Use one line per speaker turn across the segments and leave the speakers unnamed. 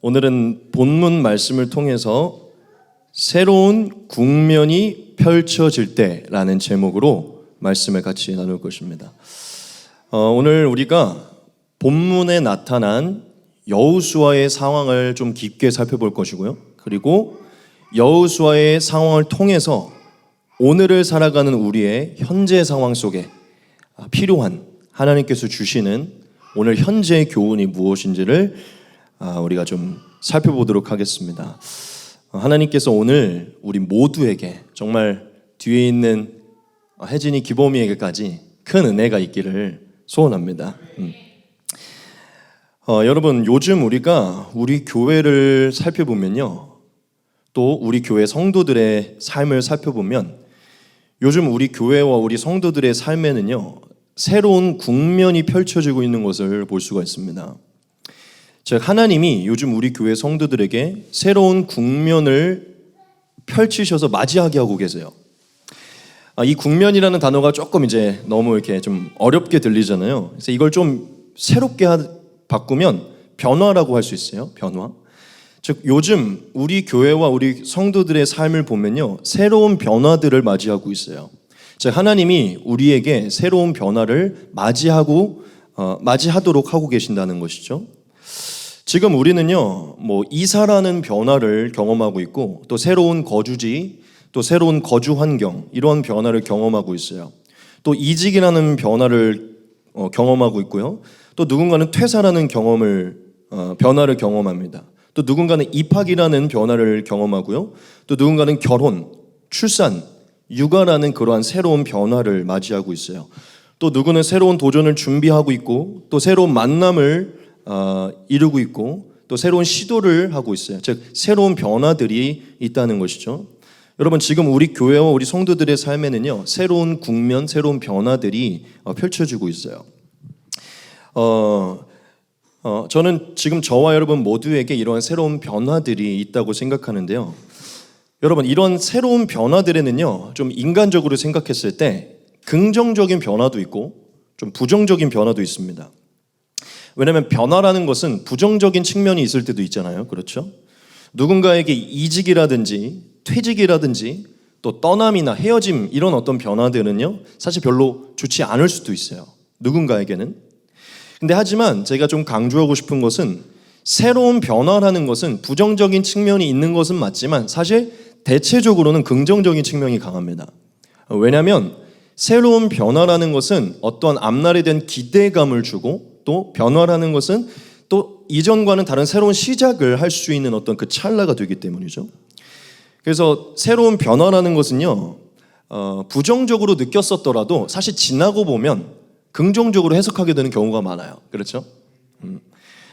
오늘은 본문 말씀을 통해서 새로운 국면이 펼쳐질 때라는 제목으로 말씀을 같이 나눌 것입니다. 오늘 우리가 본문에 나타난 여호수아의 상황을 좀 깊게 살펴볼 것이고요. 그리고 여호수아의 상황을 통해서 오늘을 살아가는 우리의 현재 상황 속에 필요한 하나님께서 주시는 오늘 현재의 교훈이 무엇인지를 우리가 좀 살펴보도록 하겠습니다. 하나님께서 오늘 우리 모두에게 정말 뒤에 있는 혜진이 기범이에게까지 큰 은혜가 있기를 소원합니다. 여러분, 요즘 우리가 우리 교회를 살펴보면요, 또 우리 교회 성도들의 삶을 살펴보면 요즘 우리 교회와 우리 성도들의 삶에는요, 새로운 국면이 펼쳐지고 있는 것을 볼 수가 있습니다. 즉, 하나님이 요즘 우리 교회 성도들에게 새로운 국면을 펼치셔서 맞이하게 하고 계세요. 이 국면이라는 단어가 조금 이제 너무 이렇게 좀 어렵게 들리잖아요. 그래서 이걸 좀 새롭게 바꾸면 변화라고 할 수 있어요. 변화. 즉, 요즘 우리 교회와 우리 성도들의 삶을 보면요, 새로운 변화들을 맞이하고 있어요. 즉, 하나님이 우리에게 새로운 변화를 맞이하도록 하고 계신다는 것이죠. 지금 우리는요, 이사라는 변화를 경험하고 있고, 또 새로운 거주지, 또 새로운 거주 환경, 이런 변화를 경험하고 있어요. 또 이직이라는 변화를 경험하고 있고요. 또 누군가는 퇴사라는 변화를 경험합니다. 또 누군가는 입학이라는 변화를 경험하고요. 또 누군가는 결혼, 출산, 육아라는 그러한 새로운 변화를 맞이하고 있어요. 또 누구는 새로운 도전을 준비하고 있고, 또 새로운 만남을 이루고 있고, 또 새로운 시도를 하고 있어요. 즉, 새로운 변화들이 있다는 것이죠. 여러분, 지금 우리 교회와 우리 성도들의 삶에는요, 새로운 국면, 새로운 변화들이 펼쳐지고 있어요. 저는 지금 저와 여러분 모두에게 이러한 새로운 변화들이 있다고 생각하는데요. 여러분, 이런 새로운 변화들에는요, 좀 인간적으로 생각했을 때 긍정적인 변화도 있고 좀 부정적인 변화도 있습니다. 왜냐하면 변화라는 것은 부정적인 측면이 있을 때도 있잖아요. 그렇죠? 누군가에게 이직이라든지 퇴직이라든지 또 떠남이나 헤어짐, 이런 어떤 변화들은요, 사실 별로 좋지 않을 수도 있어요. 누군가에게는. 근데 하지만 제가 좀 강조하고 싶은 것은, 새로운 변화라는 것은 부정적인 측면이 있는 것은 맞지만 사실 대체적으로는 긍정적인 측면이 강합니다. 왜냐하면 새로운 변화라는 것은 어떠한 앞날에 대한 기대감을 주고, 또 변화라는 것은 또 이전과는 다른 새로운 시작을 할 수 있는 어떤 그 찰나가 되기 때문이죠. 그래서 새로운 변화라는 것은요, 부정적으로 느꼈었더라도 사실 지나고 보면 긍정적으로 해석하게 되는 경우가 많아요. 그렇죠?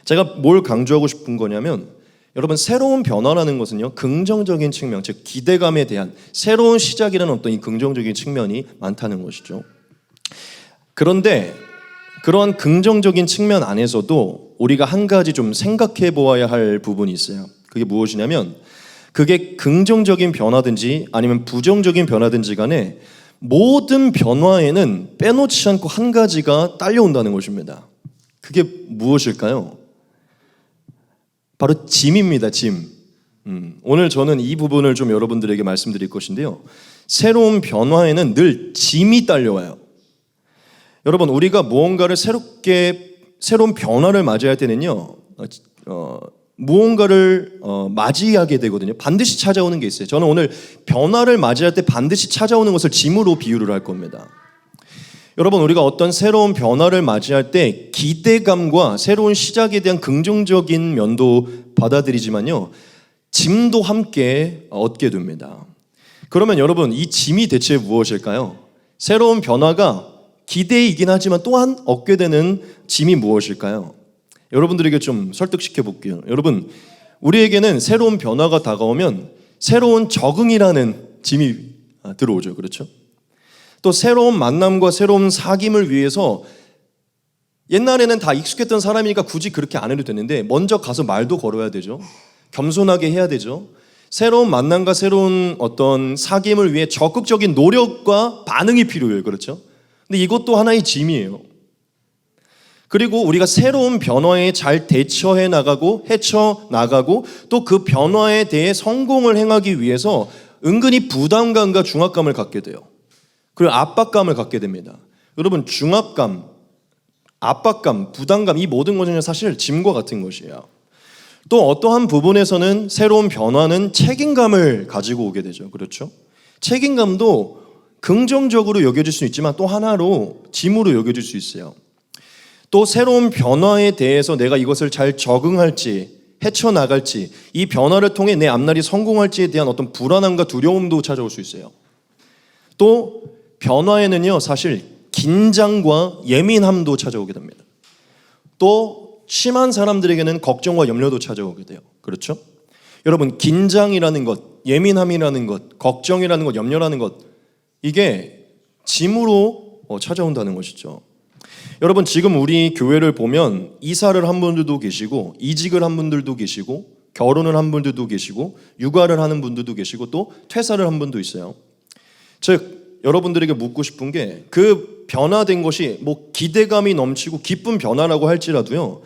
제가 뭘 강조하고 싶은 거냐면, 여러분, 새로운 변화라는 것은요, 긍정적인 측면, 즉 기대감에 대한 새로운 시작이라는 어떤 이 긍정적인 측면이 많다는 것이죠. 그런데 그러한 긍정적인 측면 안에서도 우리가 한 가지 좀 생각해 보아야 할 부분이 있어요. 그게 무엇이냐면, 그게 긍정적인 변화든지 아니면 부정적인 변화든지 간에 모든 변화에는 빼놓지 않고 한 가지가 딸려온다는 것입니다. 그게 무엇일까요? 바로 짐입니다. 짐. 오늘 저는 이 부분을 좀 여러분들에게 말씀드릴 것인데요, 새로운 변화에는 늘 짐이 딸려와요. 여러분, 우리가 무언가를 새로운 변화를 맞이할 때는요, 무언가를 맞이하게 되거든요. 반드시 찾아오는 게 있어요. 저는 오늘 변화를 맞이할 때 반드시 찾아오는 것을 짐으로 비유를 할 겁니다. 여러분, 우리가 어떤 새로운 변화를 맞이할 때 기대감과 새로운 시작에 대한 긍정적인 면도 받아들이지만요, 짐도 함께 얻게 됩니다. 그러면 여러분, 이 짐이 대체 무엇일까요? 새로운 변화가 기대이긴 하지만 또한 얻게 되는 짐이 무엇일까요? 여러분들에게 좀 설득시켜 볼게요. 여러분, 우리에게는 새로운 변화가 다가오면 새로운 적응이라는 짐이 들어오죠. 그렇죠? 또 새로운 만남과 새로운 사귐을 위해서, 옛날에는 다 익숙했던 사람이니까 굳이 그렇게 안 해도 되는데 먼저 가서 말도 걸어야 되죠. 겸손하게 해야 되죠. 새로운 만남과 새로운 어떤 사귐을 위해 적극적인 노력과 반응이 필요해요. 그렇죠? 근데 이것도 하나의 짐이에요. 그리고 우리가 새로운 변화에 잘 대처해 나가고 헤쳐 나가고 또 그 변화에 대해 성공을 행하기 위해서 은근히 부담감과 중압감을 갖게 돼요. 그리고 압박감을 갖게 됩니다. 여러분, 중압감, 압박감, 부담감, 이 모든 것은 사실 짐과 같은 것이에요. 또 어떠한 부분에서는 새로운 변화는 책임감을 가지고 오게 되죠. 그렇죠? 책임감도 긍정적으로 여겨질 수 있지만 또 하나로 짐으로 여겨질 수 있어요. 또 새로운 변화에 대해서 내가 이것을 잘 적응할지 헤쳐나갈지, 이 변화를 통해 내 앞날이 성공할지에 대한 어떤 불안함과 두려움도 찾아올 수 있어요. 또 변화에는요, 사실 긴장과 예민함도 찾아오게 됩니다. 또 심한 사람들에게는 걱정과 염려도 찾아오게 돼요. 그렇죠? 여러분, 긴장이라는 것, 예민함이라는 것, 걱정이라는 것, 염려라는 것, 이게 짐으로 찾아온다는 것이죠. 여러분, 지금 우리 교회를 보면 이사를 한 분들도 계시고, 이직을 한 분들도 계시고, 결혼을 한 분들도 계시고, 육아를 하는 분들도 계시고, 또 퇴사를 한 분도 있어요. 즉, 여러분들에게 묻고 싶은 게, 그 변화된 것이 뭐 기대감이 넘치고 기쁜 변화라고 할지라도요,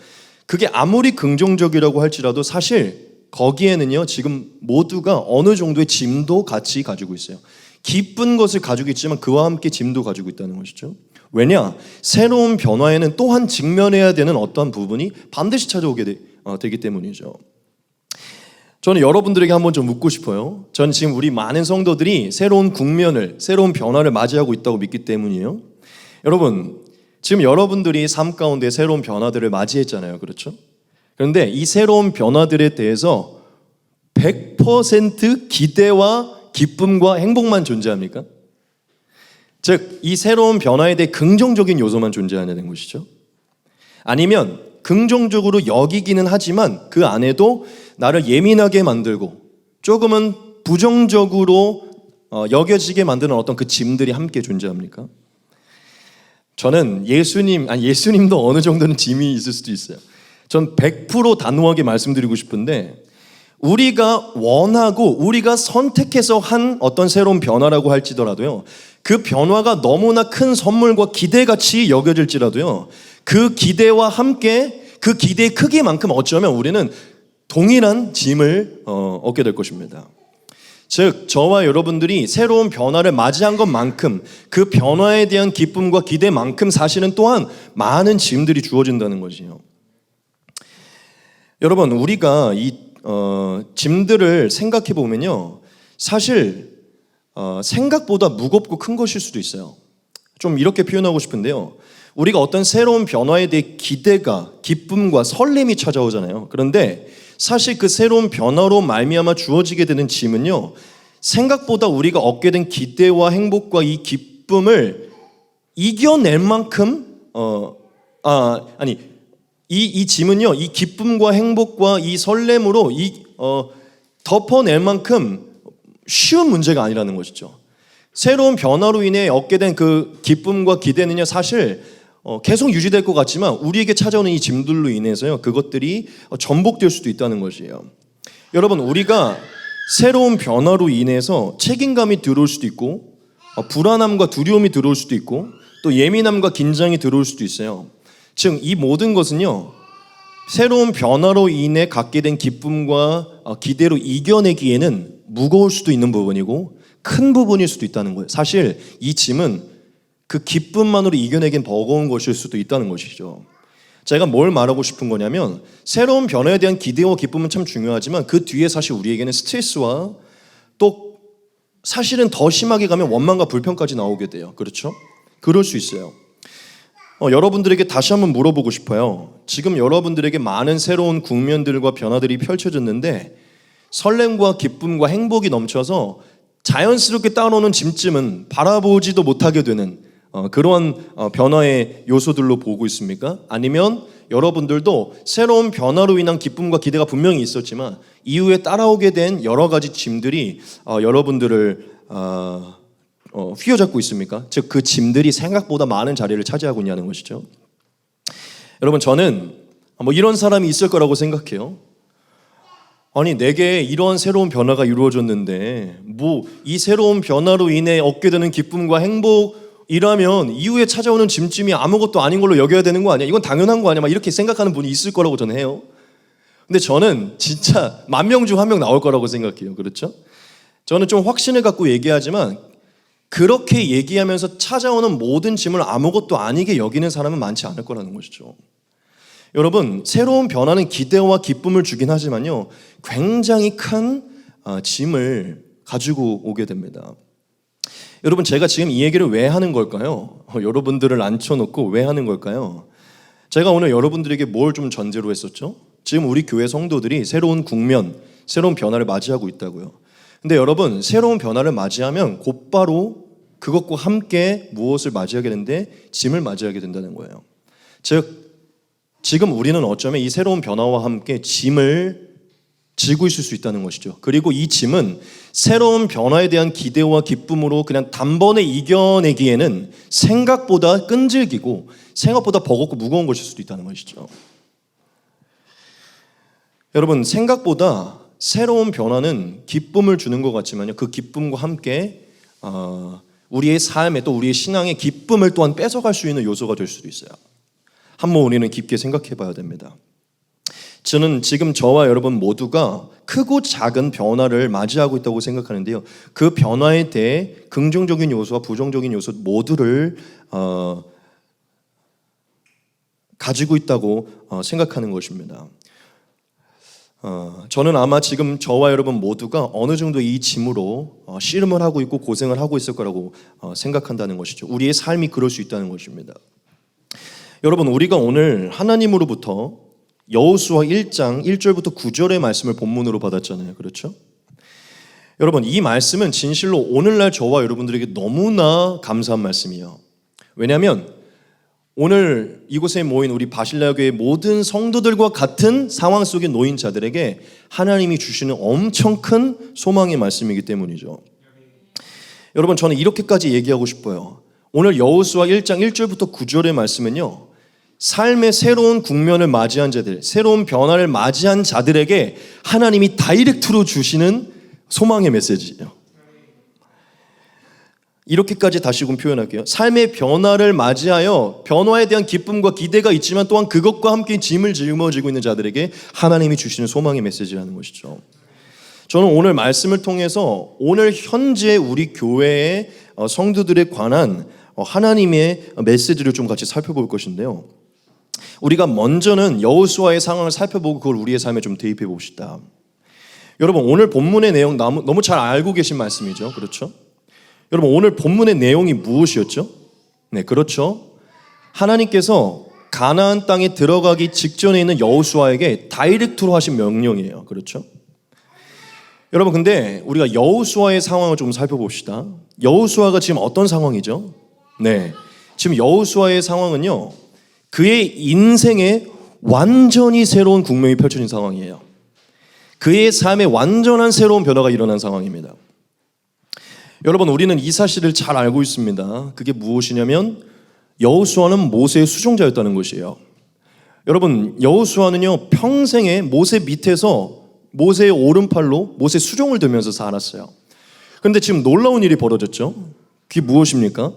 그게 아무리 긍정적이라고 할지라도 사실 거기에는요, 지금 모두가 어느 정도의 짐도 같이 가지고 있어요. 기쁜 것을 가지고 있지만 그와 함께 짐도 가지고 있다는 것이죠. 왜냐? 새로운 변화에는 또한 직면해야 되는 어떤 부분이 반드시 찾아오게 되기 때문이죠. 저는 여러분들에게 한번 좀 묻고 싶어요. 저는 지금 우리 많은 성도들이 새로운 국면을, 새로운 변화를 맞이하고 있다고 믿기 때문이에요. 여러분, 지금 여러분들이 삶 가운데 새로운 변화들을 맞이했잖아요. 그렇죠? 그런데 이 새로운 변화들에 대해서 100% 기대와 기쁨과 행복만 존재합니까? 즉, 이 새로운 변화에 대해 긍정적인 요소만 존재하는 것이죠. 아니면 긍정적으로 여기기는 하지만 그 안에도 나를 예민하게 만들고 조금은 부정적으로 여겨지게 만드는 어떤 그 짐들이 함께 존재합니까? 저는 예수님도 어느 정도는 짐이 있을 수도 있어요. 전 100% 단호하게 말씀드리고 싶은데, 우리가 원하고 우리가 선택해서 한 어떤 새로운 변화라고 할지더라도요, 그 변화가 너무나 큰 선물과 기대같이 여겨질지라도요, 그 기대와 함께 그 기대의 크기만큼 어쩌면 우리는 동일한 짐을 얻게 될 것입니다. 즉, 저와 여러분들이 새로운 변화를 맞이한 것만큼 그 변화에 대한 기쁨과 기대만큼 사실은 또한 많은 짐들이 주어진다는 것이에요. 여러분, 우리가 이 짐들을 생각해 보면요, 사실 생각보다 무겁고 큰 것일 수도 있어요. 좀 이렇게 표현하고 싶은데요, 우리가 어떤 새로운 변화에 대해 기대가, 기쁨과 설렘이 찾아오잖아요. 그런데 사실 그 새로운 변화로 말미암아 주어지게 되는 짐은요, 생각보다 우리가 얻게 된 기대와 행복과 이 기쁨을 이겨낼 만큼 이 짐은요, 이 기쁨과 행복과 이 설렘으로 덮어낼 만큼 쉬운 문제가 아니라는 것이죠. 새로운 변화로 인해 얻게 된 그 기쁨과 기대는요, 사실 계속 유지될 것 같지만 우리에게 찾아오는 이 짐들로 인해서요, 그것들이 전복될 수도 있다는 것이에요. 여러분, 우리가 새로운 변화로 인해서 책임감이 들어올 수도 있고, 불안함과 두려움이 들어올 수도 있고, 또 예민함과 긴장이 들어올 수도 있어요. 즉, 이 모든 것은요, 새로운 변화로 인해 갖게 된 기쁨과 기대로 이겨내기에는 무거울 수도 있는 부분이고 큰 부분일 수도 있다는 거예요. 사실 이 짐은 그 기쁨만으로 이겨내긴 버거운 것일 수도 있다는 것이죠. 제가 뭘 말하고 싶은 거냐면, 새로운 변화에 대한 기대와 기쁨은 참 중요하지만 그 뒤에 사실 우리에게는 스트레스와 또 사실은 더 심하게 가면 원망과 불평까지 나오게 돼요. 그렇죠? 그럴 수 있어요. 여러분들에게 다시 한번 물어보고 싶어요. 지금 여러분들에게 많은 새로운 국면들과 변화들이 펼쳐졌는데 설렘과 기쁨과 행복이 넘쳐서 자연스럽게 따라오는 짐쯤은 바라보지도 못하게 되는 그러한 변화의 요소들로 보고 있습니까? 아니면 여러분들도 새로운 변화로 인한 기쁨과 기대가 분명히 있었지만 이후에 따라오게 된 여러 가지 짐들이 여러분들을 휘어잡고 있습니까? 즉, 그 짐들이 생각보다 많은 자리를 차지하고 있냐는 것이죠. 여러분, 저는 이런 사람이 있을 거라고 생각해요. 아니, 내게 이러한 새로운 변화가 이루어졌는데 이 새로운 변화로 인해 얻게 되는 기쁨과 행복, 이라면 이후에 찾아오는 짐쯤이 아무것도 아닌 걸로 여겨야 되는 거 아니야? 이건 당연한 거 아니야? 막 이렇게 생각하는 분이 있을 거라고 저는 해요. 근데 저는 진짜 10,000명 중 1명 나올 거라고 생각해요. 그렇죠? 저는 좀 확신을 갖고 얘기하지만 그렇게 얘기하면서 찾아오는 모든 짐을 아무것도 아니게 여기는 사람은 많지 않을 거라는 것이죠. 여러분, 새로운 변화는 기대와 기쁨을 주긴 하지만요, 굉장히 큰 짐을 가지고 오게 됩니다. 여러분, 제가 지금 이 얘기를 왜 하는 걸까요? 여러분들을 앉혀놓고 왜 하는 걸까요? 제가 오늘 여러분들에게 뭘 좀 전제로 했었죠? 지금 우리 교회 성도들이 새로운 국면, 새로운 변화를 맞이하고 있다고요. 근데 여러분, 새로운 변화를 맞이하면 곧바로 그것과 함께 무엇을 맞이하게 되는데 짐을 맞이하게 된다는 거예요. 즉, 지금 우리는 어쩌면 이 새로운 변화와 함께 짐을 지고 있을 수 있다는 것이죠. 그리고 이 짐은 새로운 변화에 대한 기대와 기쁨으로 그냥 단번에 이겨내기에는 생각보다 끈질기고 생각보다 버겁고 무거운 것일 수도 있다는 것이죠. 여러분, 생각보다 새로운 변화는 기쁨을 주는 것 같지만요, 그 기쁨과 함께 우리의 삶에 또 우리의 신앙의 기쁨을 또한 뺏어갈 수 있는 요소가 될 수도 있어요. 한번 우리는 깊게 생각해 봐야 됩니다. 저는 지금 저와 여러분 모두가 크고 작은 변화를 맞이하고 있다고 생각하는데요, 그 변화에 대해 긍정적인 요소와 부정적인 요소 모두를 가지고 있다고 생각하는 것입니다. 저는 아마 지금 저와 여러분 모두가 어느 정도 이 짐으로 씨름을 하고 있고 고생을 하고 있을 거라고 생각한다는 것이죠. 우리의 삶이 그럴 수 있다는 것입니다. 여러분, 우리가 오늘 하나님으로부터 여호수아 1장 1절부터 9절의 말씀을 본문으로 받았잖아요. 그렇죠? 여러분, 이 말씀은 진실로 오늘날 저와 여러분들에게 너무나 감사한 말씀이에요. 왜냐하면 오늘 이곳에 모인 우리 바실레아교회 모든 성도들과 같은 상황 속에 놓인 자들에게 하나님이 주시는 엄청 큰 소망의 말씀이기 때문이죠. 여러분, 저는 이렇게까지 얘기하고 싶어요. 오늘 여호수아 1장 1절부터 9절의 말씀은요, 삶의 새로운 국면을 맞이한 자들, 새로운 변화를 맞이한 자들에게 하나님이 다이렉트로 주시는 소망의 메시지예요. 이렇게까지 다시금 표현할게요. 삶의 변화를 맞이하여 변화에 대한 기쁨과 기대가 있지만 또한 그것과 함께 짐을 짊어지고 있는 자들에게 하나님이 주시는 소망의 메시지라는 것이죠. 저는 오늘 말씀을 통해서 오늘 현재 우리 교회의 성도들에 관한 하나님의 메시지를 좀 같이 살펴볼 것인데요, 우리가 먼저는 여호수아의 상황을 살펴보고 그걸 우리의 삶에 좀 대입해 봅시다. 여러분, 오늘 본문의 내용 너무 잘 알고 계신 말씀이죠. 그렇죠? 여러분, 오늘 본문의 내용이 무엇이었죠? 네, 그렇죠. 하나님께서 가나안 땅에 들어가기 직전에 있는 여호수아에게 다이렉트로 하신 명령이에요. 그렇죠? 여러분, 근데 우리가 여호수아의 상황을 좀 살펴봅시다. 여호수아가 지금 어떤 상황이죠? 네, 지금 여호수아의 상황은요, 그의 인생에 완전히 새로운 국면이 펼쳐진 상황이에요. 그의 삶에 완전한 새로운 변화가 일어난 상황입니다. 여러분, 우리는 이 사실을 잘 알고 있습니다. 그게 무엇이냐면 여호수아는 모세의 수종자였다는 것이에요. 여러분, 여호수아는요, 평생에 모세 밑에서 모세의 오른팔로 모세 수종을 들면서 살았어요. 그런데 지금 놀라운 일이 벌어졌죠. 그게 무엇입니까?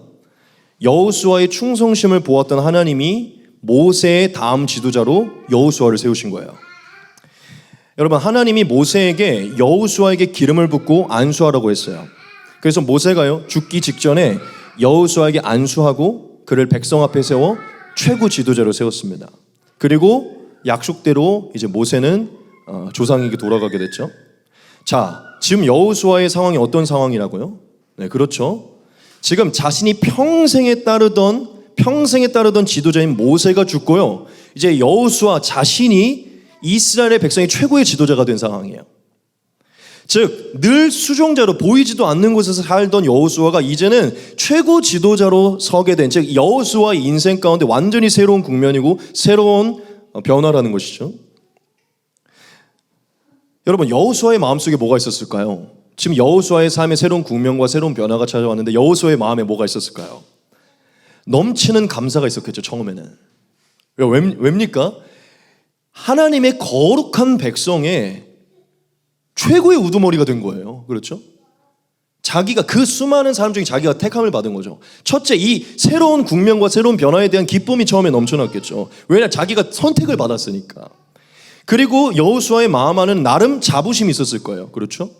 여호수아의 충성심을 보았던 하나님이 모세의 다음 지도자로 여호수아를 세우신 거예요. 여러분, 하나님이 모세에게 여호수아에게 기름을 붓고 안수하라고 했어요. 그래서 모세가요, 죽기 직전에 여호수아에게 안수하고 그를 백성 앞에 세워 최고 지도자로 세웠습니다. 그리고 약속대로 이제 모세는 조상에게 돌아가게 됐죠. 자, 지금 여호수아의 상황이 어떤 상황이라고요? 네, 그렇죠. 지금 자신이 평생에 따르던 지도자인 모세가 죽고요, 이제 여호수아 자신이 이스라엘의 백성의 최고의 지도자가 된 상황이에요. 즉, 늘 수종자로 보이지도 않는 곳에서 살던 여호수아가 이제는 최고 지도자로 서게 된, 즉 여호수아의 인생 가운데 완전히 새로운 국면이고 새로운 변화라는 것이죠. 여러분, 여호수아의 마음속에 뭐가 있었을까요? 지금 여호수아의 삶에 새로운 국면과 새로운 변화가 찾아왔는데 여호수아의 마음에 뭐가 있었을까요? 넘치는 감사가 있었겠죠. 처음에는. 왜입니까? 하나님의 거룩한 백성의 최고의 우두머리가 된 거예요. 그렇죠? 자기가 그 수많은 사람 중에 자기가 택함을 받은 거죠. 첫째, 이 새로운 국면과 새로운 변화에 대한 기쁨이 처음에 넘쳐났겠죠. 왜냐, 자기가 선택을 받았으니까. 그리고 여호수아의 마음 안에는 나름 자부심이 있었을 거예요. 그렇죠?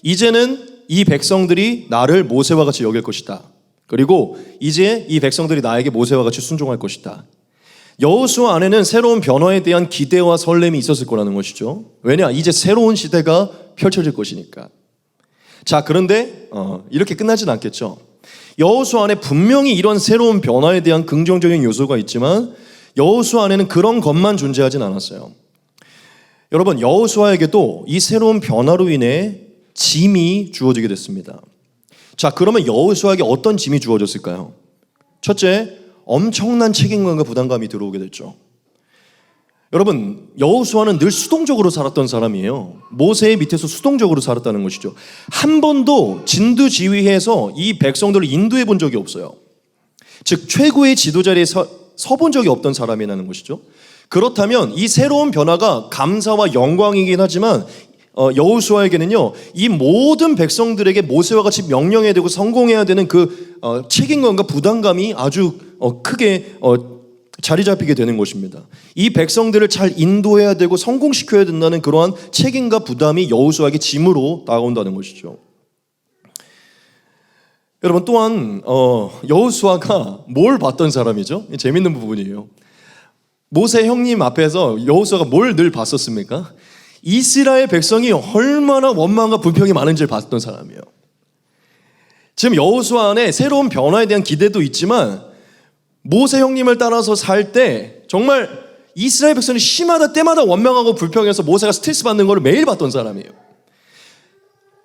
이제는 이 백성들이 나를 모세와 같이 여길 것이다. 그리고 이제 이 백성들이 나에게 모세와 같이 순종할 것이다. 여호수아 안에는 새로운 변화에 대한 기대와 설렘이 있었을 거라는 것이죠. 왜냐, 이제 새로운 시대가 펼쳐질 것이니까. 자, 그런데 이렇게 끝나진 않겠죠. 여호수아 안에 분명히 이런 새로운 변화에 대한 긍정적인 요소가 있지만 여호수아 안에는 그런 것만 존재하진 않았어요. 여러분, 여호수아에게도 이 새로운 변화로 인해 짐이 주어지게 됐습니다. 자, 그러면 여호수아에게 어떤 짐이 주어졌을까요? 첫째, 엄청난 책임감과 부담감이 들어오게 됐죠. 여러분, 여호수아는 늘 수동적으로 살았던 사람이에요. 모세의 밑에서 수동적으로 살았다는 것이죠. 한 번도 진두지휘해서 이 백성들을 인도해 본 적이 없어요. 즉 최고의 지도 자리에 서본 적이 없던 사람이라는 것이죠. 그렇다면 이 새로운 변화가 감사와 영광이긴 하지만 여호수아에게는요, 이 모든 백성들에게 모세와 같이 명령해야 되고 성공해야 되는 그 책임감과 부담감이 아주 크게 자리 잡히게 되는 것입니다. 이 백성들을 잘 인도해야 되고 성공시켜야 된다는 그러한 책임과 부담이 여호수아에게 짐으로 다가온다는 것이죠. 여러분, 또한 여호수아가 뭘 봤던 사람이죠? 재밌는 부분이에요. 모세 형님 앞에서 여호수아가 뭘 늘 봤었습니까? 이스라엘 백성이 얼마나 원망과 불평이 많은지를 봤던 사람이에요. 지금 여호수아 안에 새로운 변화에 대한 기대도 있지만 모세 형님을 따라서 살 때 정말 이스라엘 백성이 시마다 때마다 원망하고 불평해서 모세가 스트레스 받는 것을 매일 봤던 사람이에요.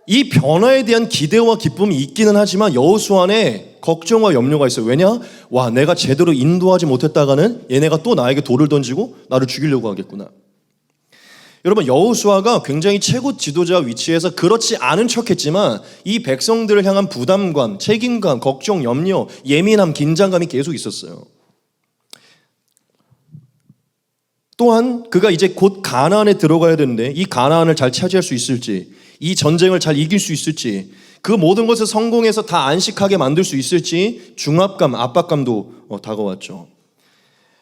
이 변화에 대한 기대와 기쁨이 있기는 하지만 여호수아 안에 걱정과 염려가 있어요. 왜냐? 와, 내가 제대로 인도하지 못했다가는 얘네가 또 나에게 돌을 던지고 나를 죽이려고 하겠구나. 여러분, 여호수아가 굉장히 최고 지도자 위치에서 그렇지 않은 척했지만 이 백성들을 향한 부담감, 책임감, 걱정, 염려, 예민함, 긴장감이 계속 있었어요. 또한 그가 이제 곧 가나안에 들어가야 되는데 이 가나안을 잘 차지할 수 있을지, 이 전쟁을 잘 이길 수 있을지, 그 모든 것을 성공해서 다 안식하게 만들 수 있을지 중압감, 압박감도 다가왔죠.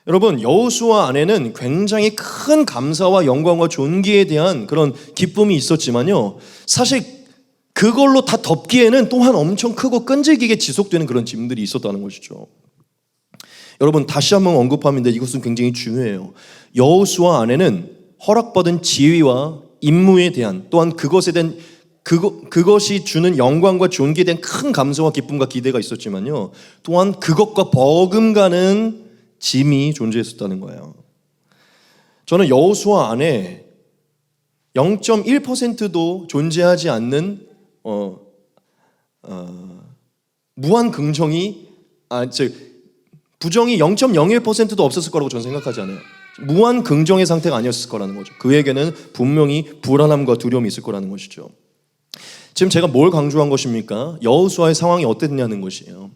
여러분, 여호수아 안에는 굉장히 큰 감사와 영광과 존귀에 대한 그런 기쁨이 있었지만요, 사실 그걸로 다 덮기에는 또한 엄청 크고 끈질기게 지속되는 그런 짐들이 있었다는 것이죠. 여러분, 다시 한번 언급합니다. 이것은 굉장히 중요해요. 여호수아 안에는 허락받은 지위와 임무에 대한, 또한 그것에 대한 그것이 주는 영광과 존귀에 대한 큰 감사와 기쁨과 기대가 있었지만요, 또한 그것과 버금가는 짐이 존재했었다는 거예요. 저는 여호수아 안에 0.1%도 존재하지 않는 무한 긍정이 부정이 0.01%도 없었을 거라고 저는 생각하지 않아요. 무한 긍정의 상태가 아니었을 거라는 거죠. 그에게는 분명히 불안함과 두려움이 있을 거라는 것이죠. 지금 제가 뭘 강조한 것입니까? 여호수아의 상황이 어땠냐는 것이에요.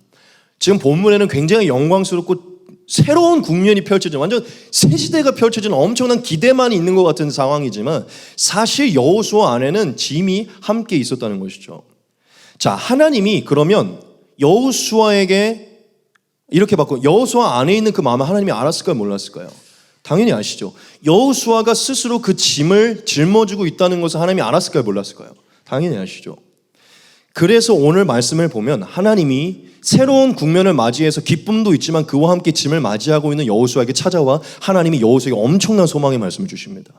지금 본문에는 굉장히 영광스럽고 새로운 국면이 펼쳐진, 완전 새 시대가 펼쳐진 엄청난 기대만 있는 것 같은 상황이지만 사실 여호수아 안에는 짐이 함께 있었다는 것이죠. 자, 하나님이 그러면 여호수아에게 이렇게 받고 여호수아 안에 있는 그 마음을 하나님이 알았을까요? 몰랐을까요? 당연히 아시죠. 여호수아가 스스로 그 짐을 짊어지고 있다는 것을 하나님이 알았을까요? 몰랐을까요? 당연히 아시죠. 그래서 오늘 말씀을 보면 하나님이 새로운 국면을 맞이해서 기쁨도 있지만 그와 함께 짐을 맞이하고 있는 여호수아에게 찾아와 하나님이 여호수아에게 엄청난 소망의 말씀을 주십니다.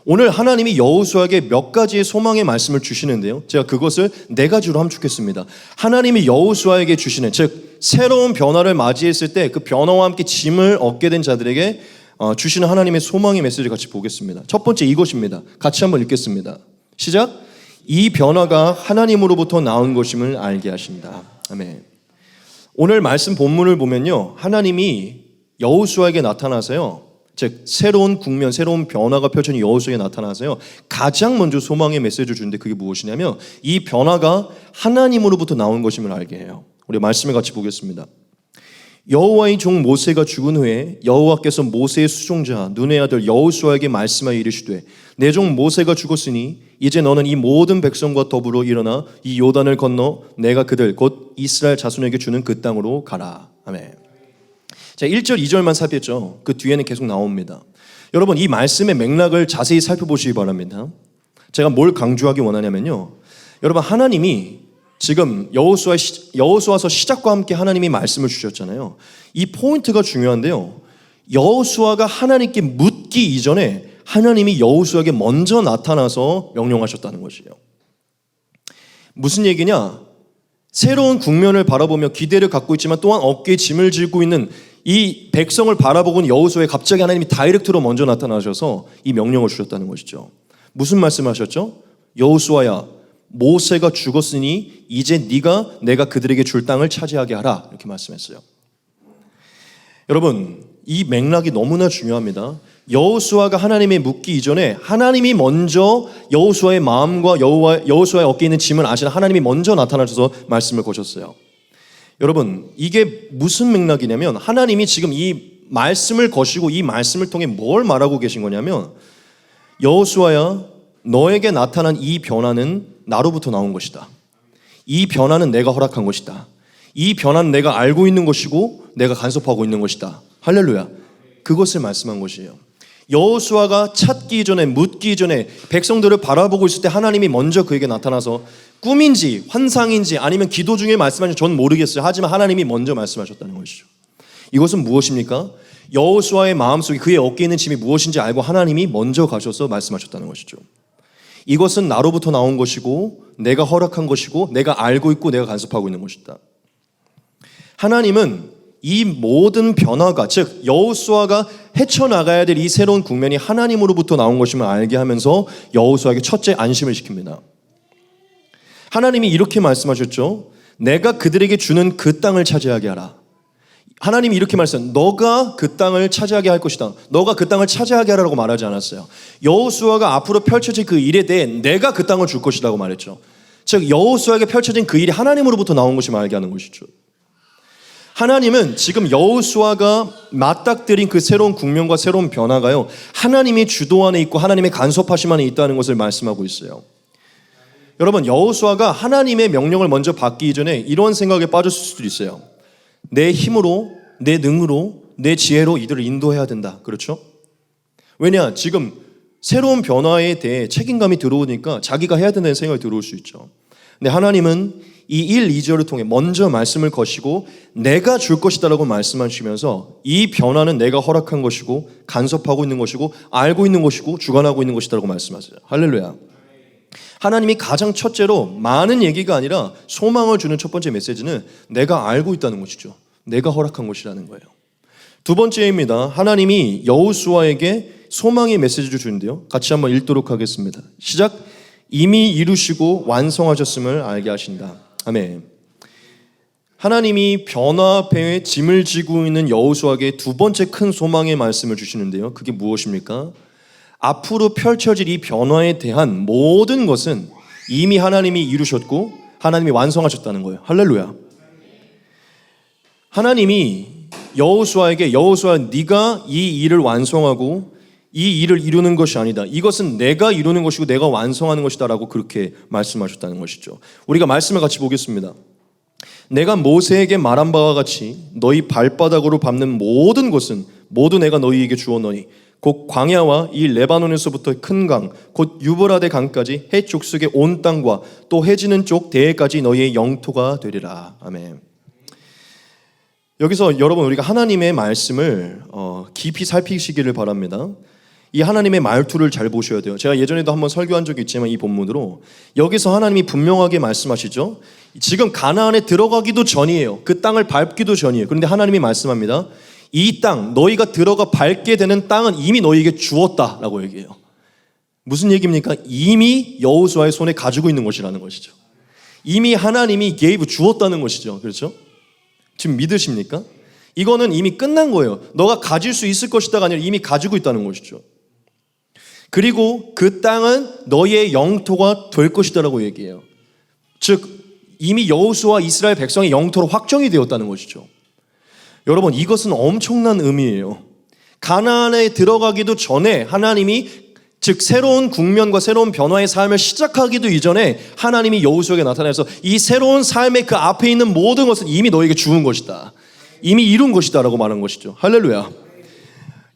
오늘 하나님이 여호수아에게 몇 가지의 소망의 말씀을 주시는데요, 제가 그것을 4가지로 함축했습니다. 하나님이 여호수아에게 주시는, 즉 새로운 변화를 맞이했을 때 그 변화와 함께 짐을 얻게 된 자들에게 주시는 하나님의 소망의 메시지를 같이 보겠습니다. 첫 번째, 이것입니다. 같이 한번 읽겠습니다. 시작. 이 변화가 하나님으로부터 나온 것임을 알게 하신다. 아멘. 오늘 말씀 본문을 보면요, 하나님이 여호수아에게 나타나서요, 즉 새로운 국면, 새로운 변화가 펼쳐진 여호수아에게 나타나서요, 가장 먼저 소망의 메시지를 주는데 그게 무엇이냐면 이 변화가 하나님으로부터 나온 것임을 알게 해요. 우리 말씀을 같이 보겠습니다. 여호와의 종 모세가 죽은 후에 여호와께서 모세의 수종자 눈의 아들 여호수아에게 말씀하여 이르시되 내 종 모세가 죽었으니 이제 너는 이 모든 백성과 더불어 일어나 이 요단을 건너 내가 그들 곧 이스라엘 자손에게 주는 그 땅으로 가라. 아멘. 자, 1절 2절만 살폈죠. 그 뒤에는 계속 나옵니다. 여러분, 이 말씀의 맥락을 자세히 살펴보시기 바랍니다. 제가 뭘 강조하기 원하냐면요, 여러분, 하나님이 지금 여호수아서 시작과 함께 하나님이 말씀을 주셨잖아요. 이 포인트가 중요한데요, 여호수아가 하나님께 묻기 이전에 하나님이 여호수아에게 먼저 나타나서 명령하셨다는 것이에요. 무슨 얘기냐? 새로운 국면을 바라보며 기대를 갖고 있지만 또한 어깨에 짐을 지고 있는 이 백성을 바라보고는 여호수아에 갑자기 하나님이 다이렉트로 먼저 나타나셔서 이 명령을 주셨다는 것이죠. 무슨 말씀하셨죠? 여호수아야, 모세가 죽었으니 이제 내가 그들에게 줄 땅을 차지하게 하라, 이렇게 말씀했어요. 여러분, 이 맥락이 너무나 중요합니다. 여호수아가 하나님의 묻기 이전에 하나님이 먼저 여호수아의 마음과 여호수아의 어깨에 있는 짐을 아시는 하나님이 먼저 나타나셔서 말씀을 거셨어요. 여러분, 이게 무슨 맥락이냐면 하나님이 지금 이 말씀을 거시고 이 말씀을 통해 뭘 말하고 계신 거냐면, 여호수아야, 너에게 나타난 이 변화는 나로부터 나온 것이다. 이 변화는 내가 허락한 것이다. 이 변화는 내가 알고 있는 것이고 내가 간섭하고 있는 것이다. 할렐루야. 그것을 말씀한 것이에요. 여호수아가 찾기 전에, 묻기 전에 백성들을 바라보고 있을 때 하나님이 먼저 그에게 나타나서 꿈인지 환상인지 아니면 기도 중에 말씀하신, 전 모르겠어요. 하지만 하나님이 먼저 말씀하셨다는 것이죠. 이것은 무엇입니까? 여호수아의 마음속에 그의 어깨에 있는 짐이 무엇인지 알고 하나님이 먼저 가셔서 말씀하셨다는 것이죠. 이것은 나로부터 나온 것이고 내가 허락한 것이고 내가 알고 있고 내가 간섭하고 있는 것이다. 하나님은 이 모든 변화가, 즉 여호수아가 헤쳐나가야 될 이 새로운 국면이 하나님으로부터 나온 것임을 알게 하면서 여호수아에게 첫째 안심을 시킵니다. 하나님이 이렇게 말씀하셨죠. 내가 그들에게 주는 그 땅을 차지하게 하라. 하나님이 이렇게 말씀하셨어요. 너가 그 땅을 차지하게 할 것이다. 너가 그 땅을 차지하게 하라고 말하지 않았어요. 여호수아가 앞으로 펼쳐질 그 일에 대해 내가 그 땅을 줄 것이라고 말했죠. 즉 여호수아에게 펼쳐진 그 일이 하나님으로부터 나온 것임을 알게 하는 것이죠. 하나님은 지금 여호수아가 맞닥뜨린 그 새로운 국면과 새로운 변화가요, 하나님의 주도 안에 있고 하나님의 간섭하심 안에 있다는 것을 말씀하고 있어요. 여러분, 여호수아가 하나님의 명령을 먼저 받기 이전에 이런 생각에 빠졌을 수도 있어요. 내 힘으로, 내 능으로, 내 지혜로 이들을 인도해야 된다. 그렇죠? 왜냐? 지금 새로운 변화에 대해 책임감이 들어오니까 자기가 해야 된다는 생각이 들어올 수 있죠. 근데 하나님은 이 1, 2절을 통해 먼저 말씀을 거시고 내가 줄 것이다라고 말씀하시면서 이 변화는 내가 허락한 것이고 간섭하고 있는 것이고 알고 있는 것이고 주관하고 있는 것이다라고 말씀하세요. 할렐루야. 하나님이 가장 첫째로 많은 얘기가 아니라 소망을 주는 첫 번째 메시지는 내가 알고 있다는 것이죠. 내가 허락한 것이라는 거예요. 두 번째입니다. 하나님이 여호수아에게 소망의 메시지를 주는데요. 같이 한번 읽도록 하겠습니다. 시작. 이미 이루시고 완성하셨음을 알게 하신다. 아멘. 하나님이 변화 앞에 짐을 지고 있는 여호수아에게 두 번째 큰 소망의 말씀을 주시는데요. 그게 무엇입니까? 앞으로 펼쳐질 이 변화에 대한 모든 것은 이미 하나님이 이루셨고 하나님이 완성하셨다는 거예요. 할렐루야. 하나님이 여호수아에게, 여호수아, 네가 이 일을 완성하고 이 일을 이루는 것이 아니다. 이것은 내가 이루는 것이고 내가 완성하는 것이다 라고 그렇게 말씀하셨다는 것이죠. 우리가 말씀을 같이 보겠습니다. 내가 모세에게 말한 바와 같이 너희 발바닥으로 밟는 모든 것은 모두 내가 너희에게 주었노니 곧 광야와 이 레바논에서부터 큰 강 곧 유브라데 강까지 해 족속의 온 땅과 또 해지는 쪽 대해까지 너희의 영토가 되리라. 아멘. 여기서 여러분, 우리가 하나님의 말씀을 깊이 살피시기를 바랍니다. 이 하나님의 말투를 잘 보셔야 돼요. 제가 예전에도 한번 설교한 적이 있지만 이 본문으로 여기서 하나님이 분명하게 말씀하시죠. 지금 가나안에 들어가기도 전이에요. 그 땅을 밟기도 전이에요. 그런데 하나님이 말씀합니다. 이 땅, 너희가 들어가 밟게 되는 땅은 이미 너희에게 주었다라고 얘기해요. 무슨 얘기입니까? 이미 여호수아의 손에 가지고 있는 것이라는 것이죠. 이미 하나님이 주었다는 것이죠. 그렇죠? 지금 믿으십니까? 이거는 이미 끝난 거예요. 너가 가질 수 있을 것이다가 아니라 이미 가지고 있다는 것이죠. 그리고 그 땅은 너희의 영토가 될 것이다라고 얘기해요. 즉 이미 여호수아 이스라엘 백성의 영토로 확정이 되었다는 것이죠. 여러분, 이것은 엄청난 의미예요. 가나안에 들어가기도 전에 하나님이 즉 새로운 국면과 새로운 변화의 삶을 시작하기도 이전에 하나님이 여호수아에게 나타나서 이 새로운 삶의 그 앞에 있는 모든 것은 이미 너에게 주은 것이다. 이미 이룬 것이다 라고 말한 것이죠. 할렐루야.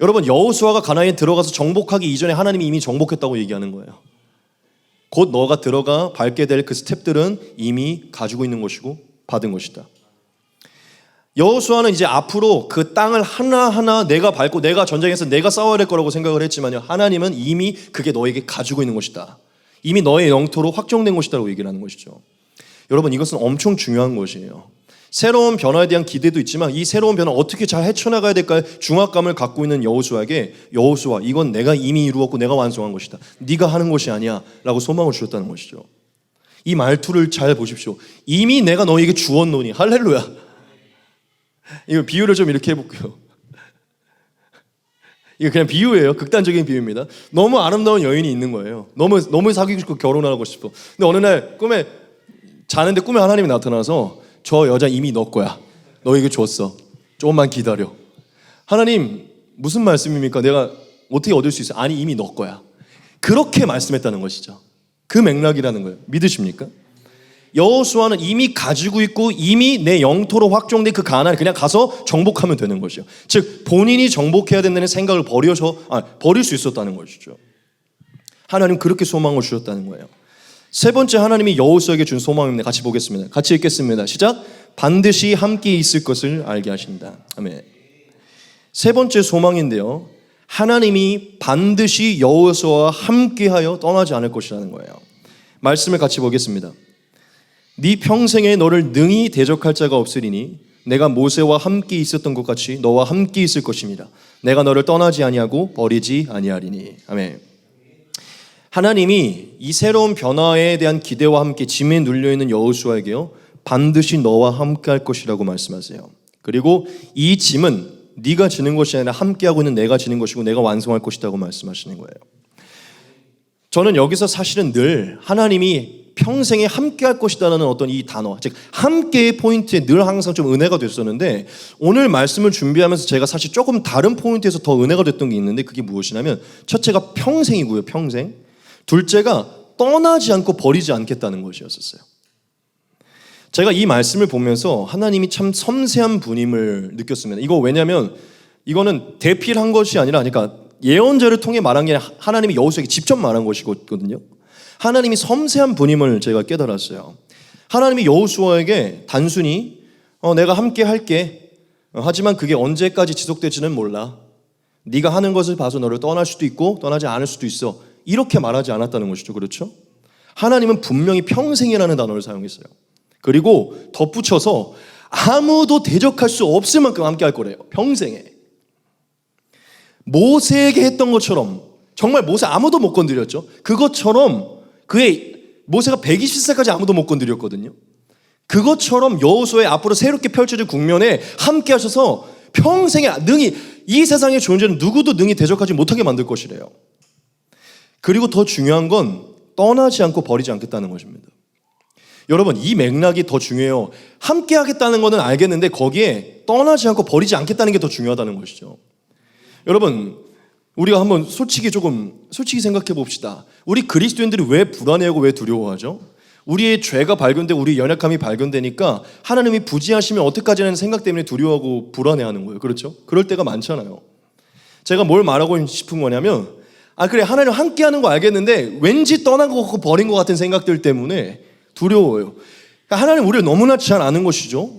여러분, 여호수아가 가나안에 들어가서 정복하기 이전에 하나님이 이미 정복했다고 얘기하는 거예요. 곧 너가 들어가 밟게 될 그 스텝들은 이미 가지고 있는 것이고 받은 것이다. 여호수아는 이제 앞으로 그 땅을 하나하나 내가 밟고 내가 전쟁에서 내가 싸워야 될 거라고 생각을 했지만요, 하나님은 이미 그게 너에게 가지고 있는 것이다. 이미 너의 영토로 확정된 것이다라고 얘기를 하는 것이죠. 여러분, 이것은 엄청 중요한 것이에요. 새로운 변화에 대한 기대도 있지만 이 새로운 변화 어떻게 잘 헤쳐나가야 될까요? 중압감을 갖고 있는 여호수아에게 여호수아, 이건 내가 이미 이루었고 내가 완성한 것이다. 네가 하는 것이 아니야 라고 소망을 주셨다는 것이죠. 이 말투를 잘 보십시오. 이미 내가 너에게 주었노니. 할렐루야. 이거 비유를 좀 이렇게 해볼게요. 이거 그냥 비유예요. 극단적인 비유입니다. 너무 아름다운 여인이 있는 거예요. 너무 사귀고 싶고 결혼하고 싶어. 근데 어느 날 자는데 꿈에 하나님이 나타나서 저 여자 이미 너 거야. 너에게 줬어. 조금만 기다려. 하나님, 무슨 말씀입니까? 내가 어떻게 얻을 수 있어? 아니, 이미 너 거야. 그렇게 말씀했다는 것이죠. 그 맥락이라는 거예요. 믿으십니까? 여호수아는 이미 가지고 있고 이미 내 영토로 확정된 그 가나안을 그냥 가서 정복하면 되는 것이죠. 즉 본인이 정복해야 된다는 생각을 버릴 수 있었다는 것이죠. 하나님 그렇게 소망을 주셨다는 거예요. 세 번째, 하나님이 여호수아에게 준 소망입니다. 같이 보겠습니다. 같이 읽겠습니다. 시작. 반드시 함께 있을 것을 알게 하신다. 아멘. 세 번째 소망인데요, 하나님이 반드시 여호수아와 함께하여 떠나지 않을 것이라는 거예요. 말씀을 같이 보겠습니다. 네 평생에 너를 능히 대적할 자가 없으리니 내가 모세와 함께 있었던 것 같이 너와 함께 있을 것입니다. 내가 너를 떠나지 아니하고 버리지 아니하리니. 아멘. 하나님이 이 새로운 변화에 대한 기대와 함께 짐에 눌려있는 여호수아에게요, 반드시 너와 함께 할 것이라고 말씀하세요. 그리고 이 짐은 네가 지는 것이 아니라 함께하고 있는 내가 지는 것이고 내가 완성할 것이라고 말씀하시는 거예요. 저는 여기서 사실은 늘 하나님이 평생에 함께 할 것이다라는 어떤 이 단어, 즉 함께의 포인트에 늘 항상 좀 은혜가 됐었는데, 오늘 말씀을 준비하면서 제가 사실 조금 다른 포인트에서 더 은혜가 됐던 게 있는데, 그게 무엇이냐면 첫째가 평생이고요, 평생. 둘째가 떠나지 않고 버리지 않겠다는 것이었었어요. 제가 이 말씀을 보면서 하나님이 참 섬세한 분임을 느꼈습니다. 이거 왜냐하면 이거는 대필한 것이 아니라, 그러니까 예언자를 통해 말한 게 하나님이 여호수아에게 직접 말한 것이거든요. 하나님이 섬세한 분임을 제가 깨달았어요. 하나님이 여호수아에게 단순히 내가 함께 할게, 하지만 그게 언제까지 지속될지는 몰라, 네가 하는 것을 봐서 너를 떠날 수도 있고 떠나지 않을 수도 있어, 이렇게 말하지 않았다는 것이죠. 그렇죠? 하나님은 분명히 평생이라는 단어를 사용했어요. 그리고 덧붙여서 아무도 대적할 수 없을 만큼 함께 할 거래요. 평생에. 모세에게 했던 것처럼, 정말 모세 아무도 못 건드렸죠. 그것처럼 모세가 120세까지 아무도 못 건드렸거든요. 그것처럼 여호수아의 앞으로 새롭게 펼쳐질 국면에 함께 하셔서 평생에 능히, 이 세상의 존재는 누구도 능히 대적하지 못하게 만들 것이래요. 그리고 더 중요한 건 떠나지 않고 버리지 않겠다는 것입니다. 여러분, 이 맥락이 더 중요해요. 함께 하겠다는 것은 알겠는데 거기에 떠나지 않고 버리지 않겠다는 게 더 중요하다는 것이죠. 여러분, 우리가 한번 솔직히 생각해 봅시다. 우리 그리스도인들이 왜 불안해하고 왜 두려워하죠? 우리의 죄가 발견되고 우리의 연약함이 발견되니까 하나님이 부지하시면 어떡하지 하는 생각 때문에 두려워하고 불안해하는 거예요. 그렇죠? 그럴 때가 많잖아요. 제가 뭘 말하고 싶은 거냐면, 그래, 하나님 함께 하는 거 알겠는데 왠지 떠난 것 같고 버린 것 같은 생각들 때문에 두려워요. 그러니까 하나님 우리를 너무나 잘 아는 것이죠.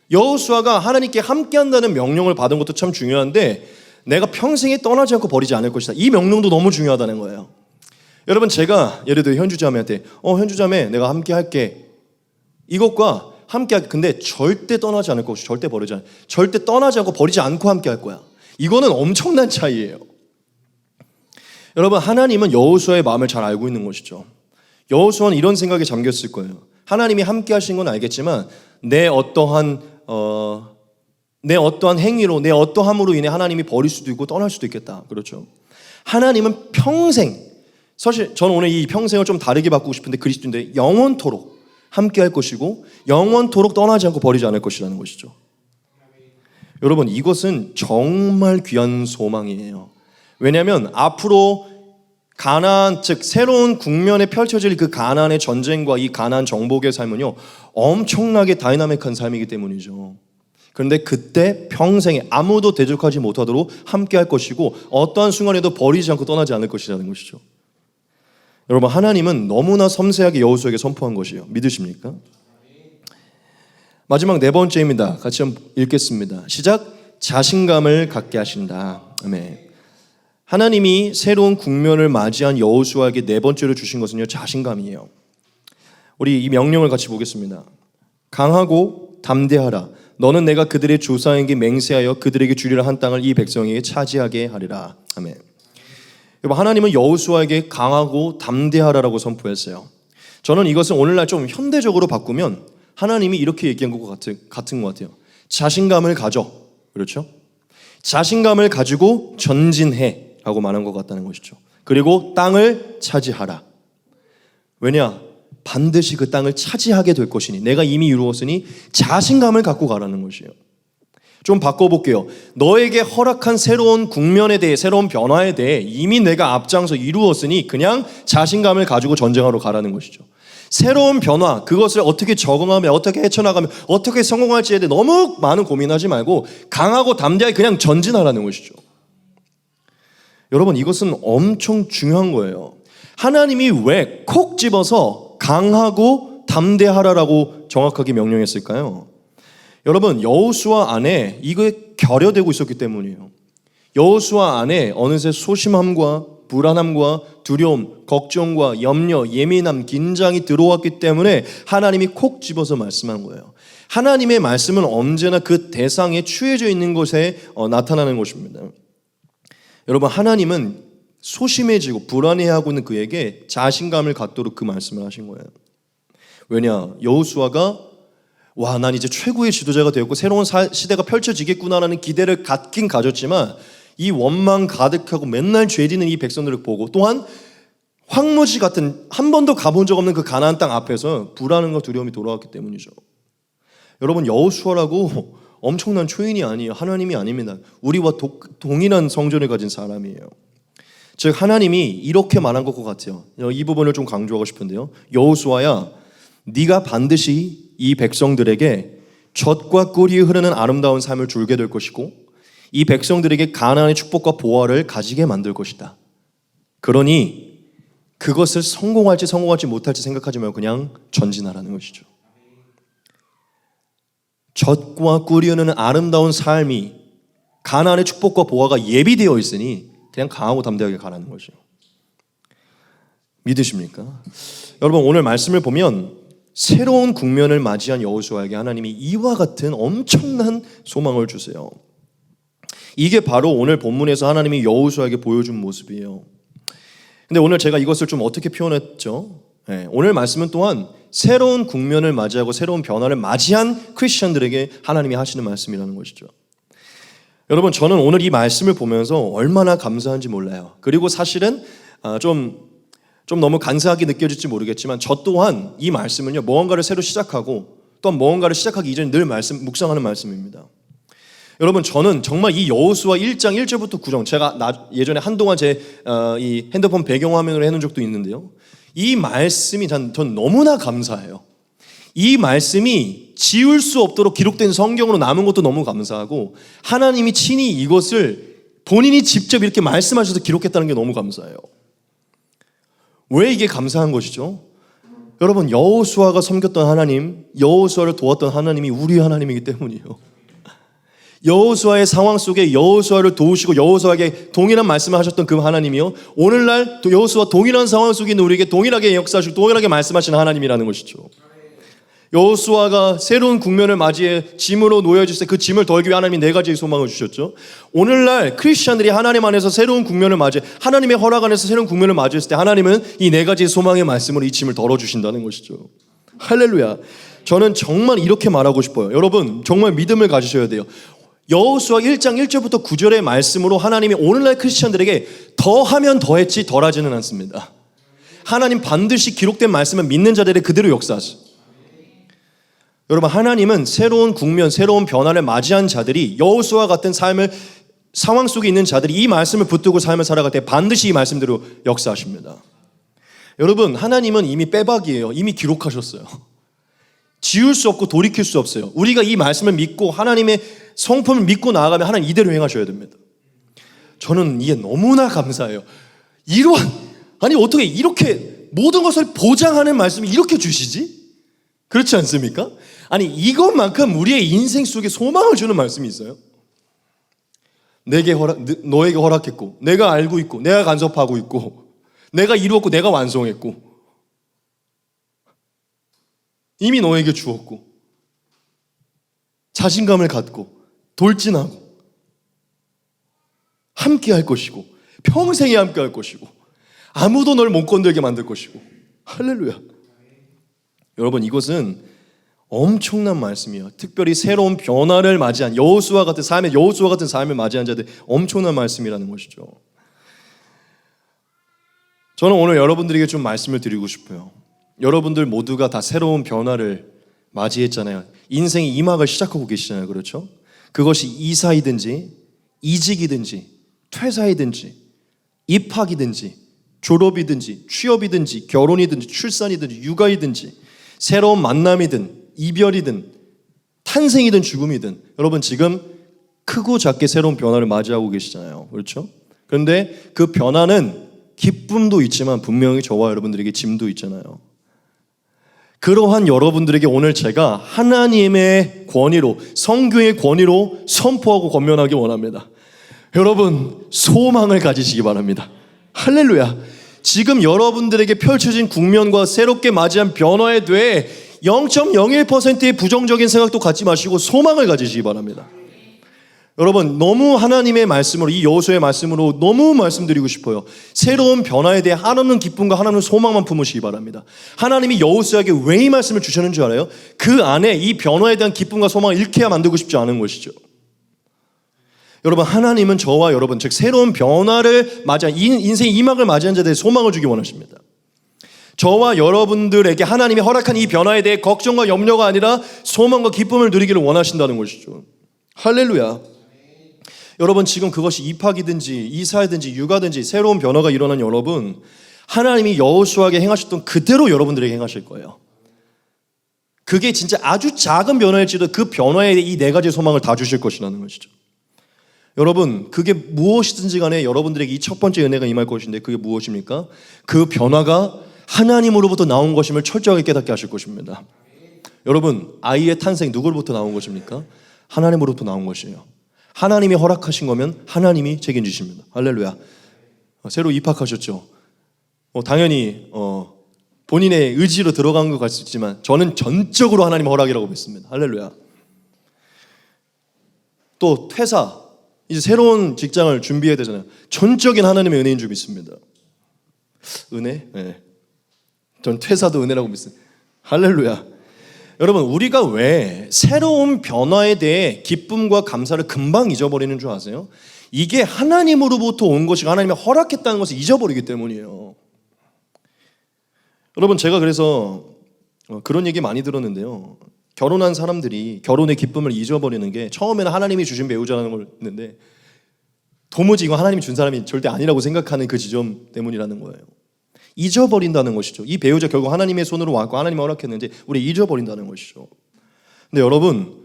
여호수아가 하나님께 함께 한다는 명령을 받은 것도 참 중요한데, 내가 평생에 떠나지 않고 버리지 않을 것이다, 이 명령도 너무 중요하다는 거예요. 여러분, 제가 예를 들어 현주자매한테 현주자매 내가 함께 할게, 이것과 함께 할게, 근데 절대 떠나지 않을 것이, 절대 버리지 않을, 절대 떠나지 않고 버리지 않고 함께 할 거야, 이거는 엄청난 차이예요. 여러분, 하나님은 여호수아의 마음을 잘 알고 있는 것이죠. 여호수아는 이런 생각에 잠겼을 거예요. 하나님이 함께 하신 건 알겠지만 내 어떠한 행위로, 내 어떠함으로 인해 하나님이 버릴 수도 있고 떠날 수도 있겠다. 그렇죠? 하나님은 평생, 사실 저는 오늘 이 평생을 좀 다르게 바꾸고 싶은데, 그리스도인들 영원토록 함께 할 것이고 영원토록 떠나지 않고 버리지 않을 것이라는 것이죠. 여러분, 이것은 정말 귀한 소망이에요. 왜냐하면 앞으로 가나안, 즉 새로운 국면에 펼쳐질 그 가나안의 전쟁과 이 가나안 정복의 삶은요, 엄청나게 다이나믹한 삶이기 때문이죠. 그런데 그때 평생에 아무도 대적하지 못하도록 함께 할 것이고 어떠한 순간에도 버리지 않고 떠나지 않을 것이라는 것이죠. 여러분, 하나님은 너무나 섬세하게 여호수아에게 선포한 것이에요. 믿으십니까? 마지막 네 번째입니다. 같이 한번 읽겠습니다. 시작. 자신감을 갖게 하신다. 아멘. 하나님이 새로운 국면을 맞이한 여호수아에게 네 번째로 주신 것은요, 자신감이에요. 우리 이 명령을 같이 보겠습니다. 강하고 담대하라. 너는 내가 그들의 조상에게 맹세하여 그들에게 주리라 한 땅을 이 백성에게 차지하게 하리라. 아멘. 여러분, 하나님은 여호수아에게 강하고 담대하라라고 선포했어요. 저는 이것을 오늘날 좀 현대적으로 바꾸면 하나님이 이렇게 얘기한 것 같은 것 같아요. 자신감을 가져. 그렇죠? 자신감을 가지고 전진해 라고 말한 것 같다는 것이죠. 그리고 땅을 차지하라. 왜냐? 반드시 그 땅을 차지하게 될 것이니 내가 이미 이루었으니 자신감을 갖고 가라는 것이에요. 좀 바꿔볼게요. 너에게 허락한 새로운 국면에 대해, 새로운 변화에 대해 이미 내가 앞장서 이루었으니 그냥 자신감을 가지고 전쟁하러 가라는 것이죠. 새로운 변화, 그것을 어떻게 적응하며 어떻게 헤쳐나가며 어떻게 성공할지에 대해 너무 많은 고민하지 말고 강하고 담대하게 그냥 전진하라는 것이죠. 여러분, 이것은 엄청 중요한 거예요. 하나님이 왜 콕 집어서 강하고 담대하라라고 정확하게 명령했을까요? 여러분, 여호수아 안에 이게 결여되고 있었기 때문이에요. 여호수아 안에 어느새 소심함과 불안함과 두려움, 걱정과 염려, 예민함, 긴장이 들어왔기 때문에 하나님이 콕 집어서 말씀한 거예요. 하나님의 말씀은 언제나 그 대상에 취해져 있는 곳에 나타나는 것입니다. 여러분, 하나님은 소심해지고 불안해하고 있는 그에게 자신감을 갖도록 그 말씀을 하신 거예요. 왜냐? 여호수아가 와, 난 이제 최고의 지도자가 되었고 새로운 시대가 펼쳐지겠구나라는 기대를 갖긴 가졌지만 이 원망 가득하고 맨날 죄짓는 이 백성들을 보고 또한 황무지 같은 한 번도 가본 적 없는 그 가나안 땅 앞에서 불안함과 두려움이 돌아왔기 때문이죠. 여러분, 여호수아라고 엄청난 초인이 아니에요. 하나님이 아닙니다. 우리와 동일한 성전을 가진 사람이에요. 즉 하나님이 이렇게 말한 것 같아요. 이 부분을 좀 강조하고 싶은데요. 여호수아야, 네가 반드시 이 백성들에게 젖과 꿀이 흐르는 아름다운 삶을 주게 될 것이고 이 백성들에게 가나안의 축복과 보화를 가지게 만들 것이다. 그러니 그것을 성공할지 못할지 생각하지 말고 그냥 전진하라는 것이죠. 젖과 꿀이 흐르는 아름다운 삶이 가나안의 축복과 보화가 예비되어 있으니 그냥 강하고 담대하게 가라는 것이죠. 믿으십니까? 여러분, 오늘 말씀을 보면 새로운 국면을 맞이한 여호수아에게 하나님이 이와 같은 엄청난 소망을 주세요. 이게 바로 오늘 본문에서 하나님이 여호수아에게 보여준 모습이에요. 근데 오늘 제가 이것을 좀 어떻게 표현했죠? 오늘 말씀은 또한 새로운 국면을 맞이하고 새로운 변화를 맞이한 크리스천들에게 하나님이 하시는 말씀이라는 것이죠. 여러분, 저는 오늘 이 말씀을 보면서 얼마나 감사한지 몰라요. 그리고 사실은 좀 너무 간사하게 느껴질지 모르겠지만 저 또한 이 말씀은요, 무언가를 새로 시작하고 또한 무언가를 시작하기 이전에 늘 묵상하는 말씀입니다. 여러분, 저는 정말 이 여호수아 1장 1절부터 9절, 제가 예전에 한동안 이 핸드폰 배경화면으로 해놓은 적도 있는데요. 이 말씀이 전 너무나 감사해요. 이 말씀이 지울 수 없도록 기록된 성경으로 남은 것도 너무 감사하고 하나님이 친히 이것을 본인이 직접 이렇게 말씀하셔서 기록했다는 게 너무 감사해요. 왜 이게 감사한 것이죠? 여러분, 여호수아가 섬겼던 하나님, 여호수아를 도왔던 하나님이 우리 하나님이기 때문이에요. 여호수아의 상황 속에 여호수아를 도우시고 여호수아에게 동일한 말씀을 하셨던 그 하나님이요, 오늘날 여호수아 동일한 상황 속에 있는 우리에게 동일하게 역사하시고 동일하게 말씀하시는 하나님이라는 것이죠. 여호수아가 새로운 국면을 맞이해 짐으로 놓여질 때 그 짐을 덜기 위해 하나님이 네 가지의 소망을 주셨죠. 오늘날 크리스천들이 하나님 안에서 새로운 국면을 맞이해 하나님의 허락 안에서 새로운 국면을 맞이했을 때 하나님은 이 네 가지의 소망의 말씀으로 이 짐을 덜어주신다는 것이죠. 할렐루야. 저는 정말 이렇게 말하고 싶어요. 여러분, 정말 믿음을 가지셔야 돼요. 여호수아 1장 1절부터 9절의 말씀으로 하나님이 오늘날 크리스천들에게 더하면 더했지 덜하지는 않습니다. 하나님 반드시 기록된 말씀을 믿는 자들의 그대로 역사하죠. 여러분, 하나님은 새로운 국면, 새로운 변화를 맞이한 자들이 여호수아 같은 삶을 상황 속에 있는 자들이 이 말씀을 붙들고 삶을 살아갈 때 반드시 이 말씀대로 역사하십니다. 여러분, 하나님은 이미 빼박이에요. 이미 기록하셨어요. 지울 수 없고 돌이킬 수 없어요. 우리가 이 말씀을 믿고 하나님의 성품을 믿고 나아가면 하나님 이대로 행하셔야 됩니다. 저는 이게 너무나 감사해요. 아니 어떻게 이렇게 모든 것을 보장하는 말씀이 이렇게 주시지? 그렇지 않습니까? 아니 이것만큼 우리의 인생 속에 소망을 주는 말씀이 있어요? 너에게 허락했고, 내가 알고 있고, 내가 간섭하고 있고, 내가 이루었고, 내가 완성했고, 이미 너에게 주었고, 자신감을 갖고, 돌진하고, 함께 할 것이고, 평생에 함께 할 것이고, 아무도 널 못 건들게 만들 것이고. 할렐루야. 여러분, 이것은 엄청난 말씀이에요. 특별히 새로운 변화를 맞이한 여호수아 같은 삶을 맞이한 자들 엄청난 말씀이라는 것이죠. 저는 오늘 여러분들에게 좀 말씀을 드리고 싶어요. 여러분들 모두가 다 새로운 변화를 맞이했잖아요. 인생의 2막을 시작하고 계시잖아요. 그렇죠? 그것이 이사이든지 이직이든지 퇴사이든지 입학이든지 졸업이든지 취업이든지 결혼이든지 출산이든지 육아이든지 새로운 만남이든 이별이든 탄생이든 죽음이든 여러분 지금 크고 작게 새로운 변화를 맞이하고 계시잖아요. 그렇죠? 그런데 그 변화는 기쁨도 있지만 분명히 저와 여러분들에게 짐도 있잖아요. 그러한 여러분들에게 오늘 제가 하나님의 권위로, 성경의 권위로 선포하고 권면하기 원합니다. 여러분 소망을 가지시기 바랍니다. 할렐루야. 지금 여러분들에게 펼쳐진 국면과 새롭게 맞이한 변화에 대해 0.01%의 부정적인 생각도 갖지 마시고 소망을 가지시기 바랍니다. 여러분 너무 하나님의 말씀으로, 이 여호수아의 말씀으로 너무 말씀드리고 싶어요. 새로운 변화에 대해 한없는 기쁨과 한없는 소망만 품으시기 바랍니다. 하나님이 여호수아에게 왜 이 말씀을 주셨는 줄 알아요? 그 안에 이 변화에 대한 기쁨과 소망을 잃게 만들고 싶지 않은 것이죠. 여러분 하나님은 저와 여러분, 즉 새로운 변화를 맞이한 인생의 2막을 맞이한 자들의 소망을 주기 원하십니다. 저와 여러분들에게 하나님이 허락한 이 변화에 대해 걱정과 염려가 아니라 소망과 기쁨을 누리기를 원하신다는 것이죠. 할렐루야. 여러분 지금 그것이 입학이든지 이사이든지 육아든지 새로운 변화가 일어난 여러분, 하나님이 여호수아에게 행하셨던 그대로 여러분들에게 행하실 거예요. 그게 진짜 아주 작은 변화일지도 그 변화에 이 4가지 소망을 다 주실 것이라는 것이죠. 여러분 그게 무엇이든지 간에 여러분들에게 이 첫 번째 은혜가 임할 것인데 그게 무엇입니까? 그 변화가 하나님으로부터 나온 것임을 철저하게 깨닫게 하실 것입니다. 여러분 아이의 탄생 누구로부터 나온 것입니까? 하나님으로부터 나온 것이에요. 하나님이 허락하신 거면 하나님이 책임지십니다. 할렐루야. 새로 입학하셨죠. 당연히 본인의 의지로 들어간 것 같지만 저는 전적으로 하나님 허락이라고 믿습니다. 할렐루야. 또 퇴사, 이제 새로운 직장을 준비해야 되잖아요. 전적인 하나님의 은혜인 줄 믿습니다. 은혜? 네. 전 퇴사도 은혜라고 믿습니다. 할렐루야. 여러분 우리가 왜 새로운 변화에 대해 기쁨과 감사를 금방 잊어버리는 줄 아세요? 이게 하나님으로부터 온 것이고 하나님이 허락했다는 것을 잊어버리기 때문이에요. 여러분 제가 그래서 그런 얘기 많이 들었는데요. 결혼한 사람들이 결혼의 기쁨을 잊어버리는 게 처음에는 하나님이 주신 배우자라는 걸 했는데 도무지 이거 하나님이 준 사람이 절대 아니라고 생각하는 그 지점 때문이라는 거예요. 잊어버린다는 것이죠. 이 배우자 결국 하나님의 손으로 왔고 하나님이 허락했는데 우리 잊어버린다는 것이죠. 근데 여러분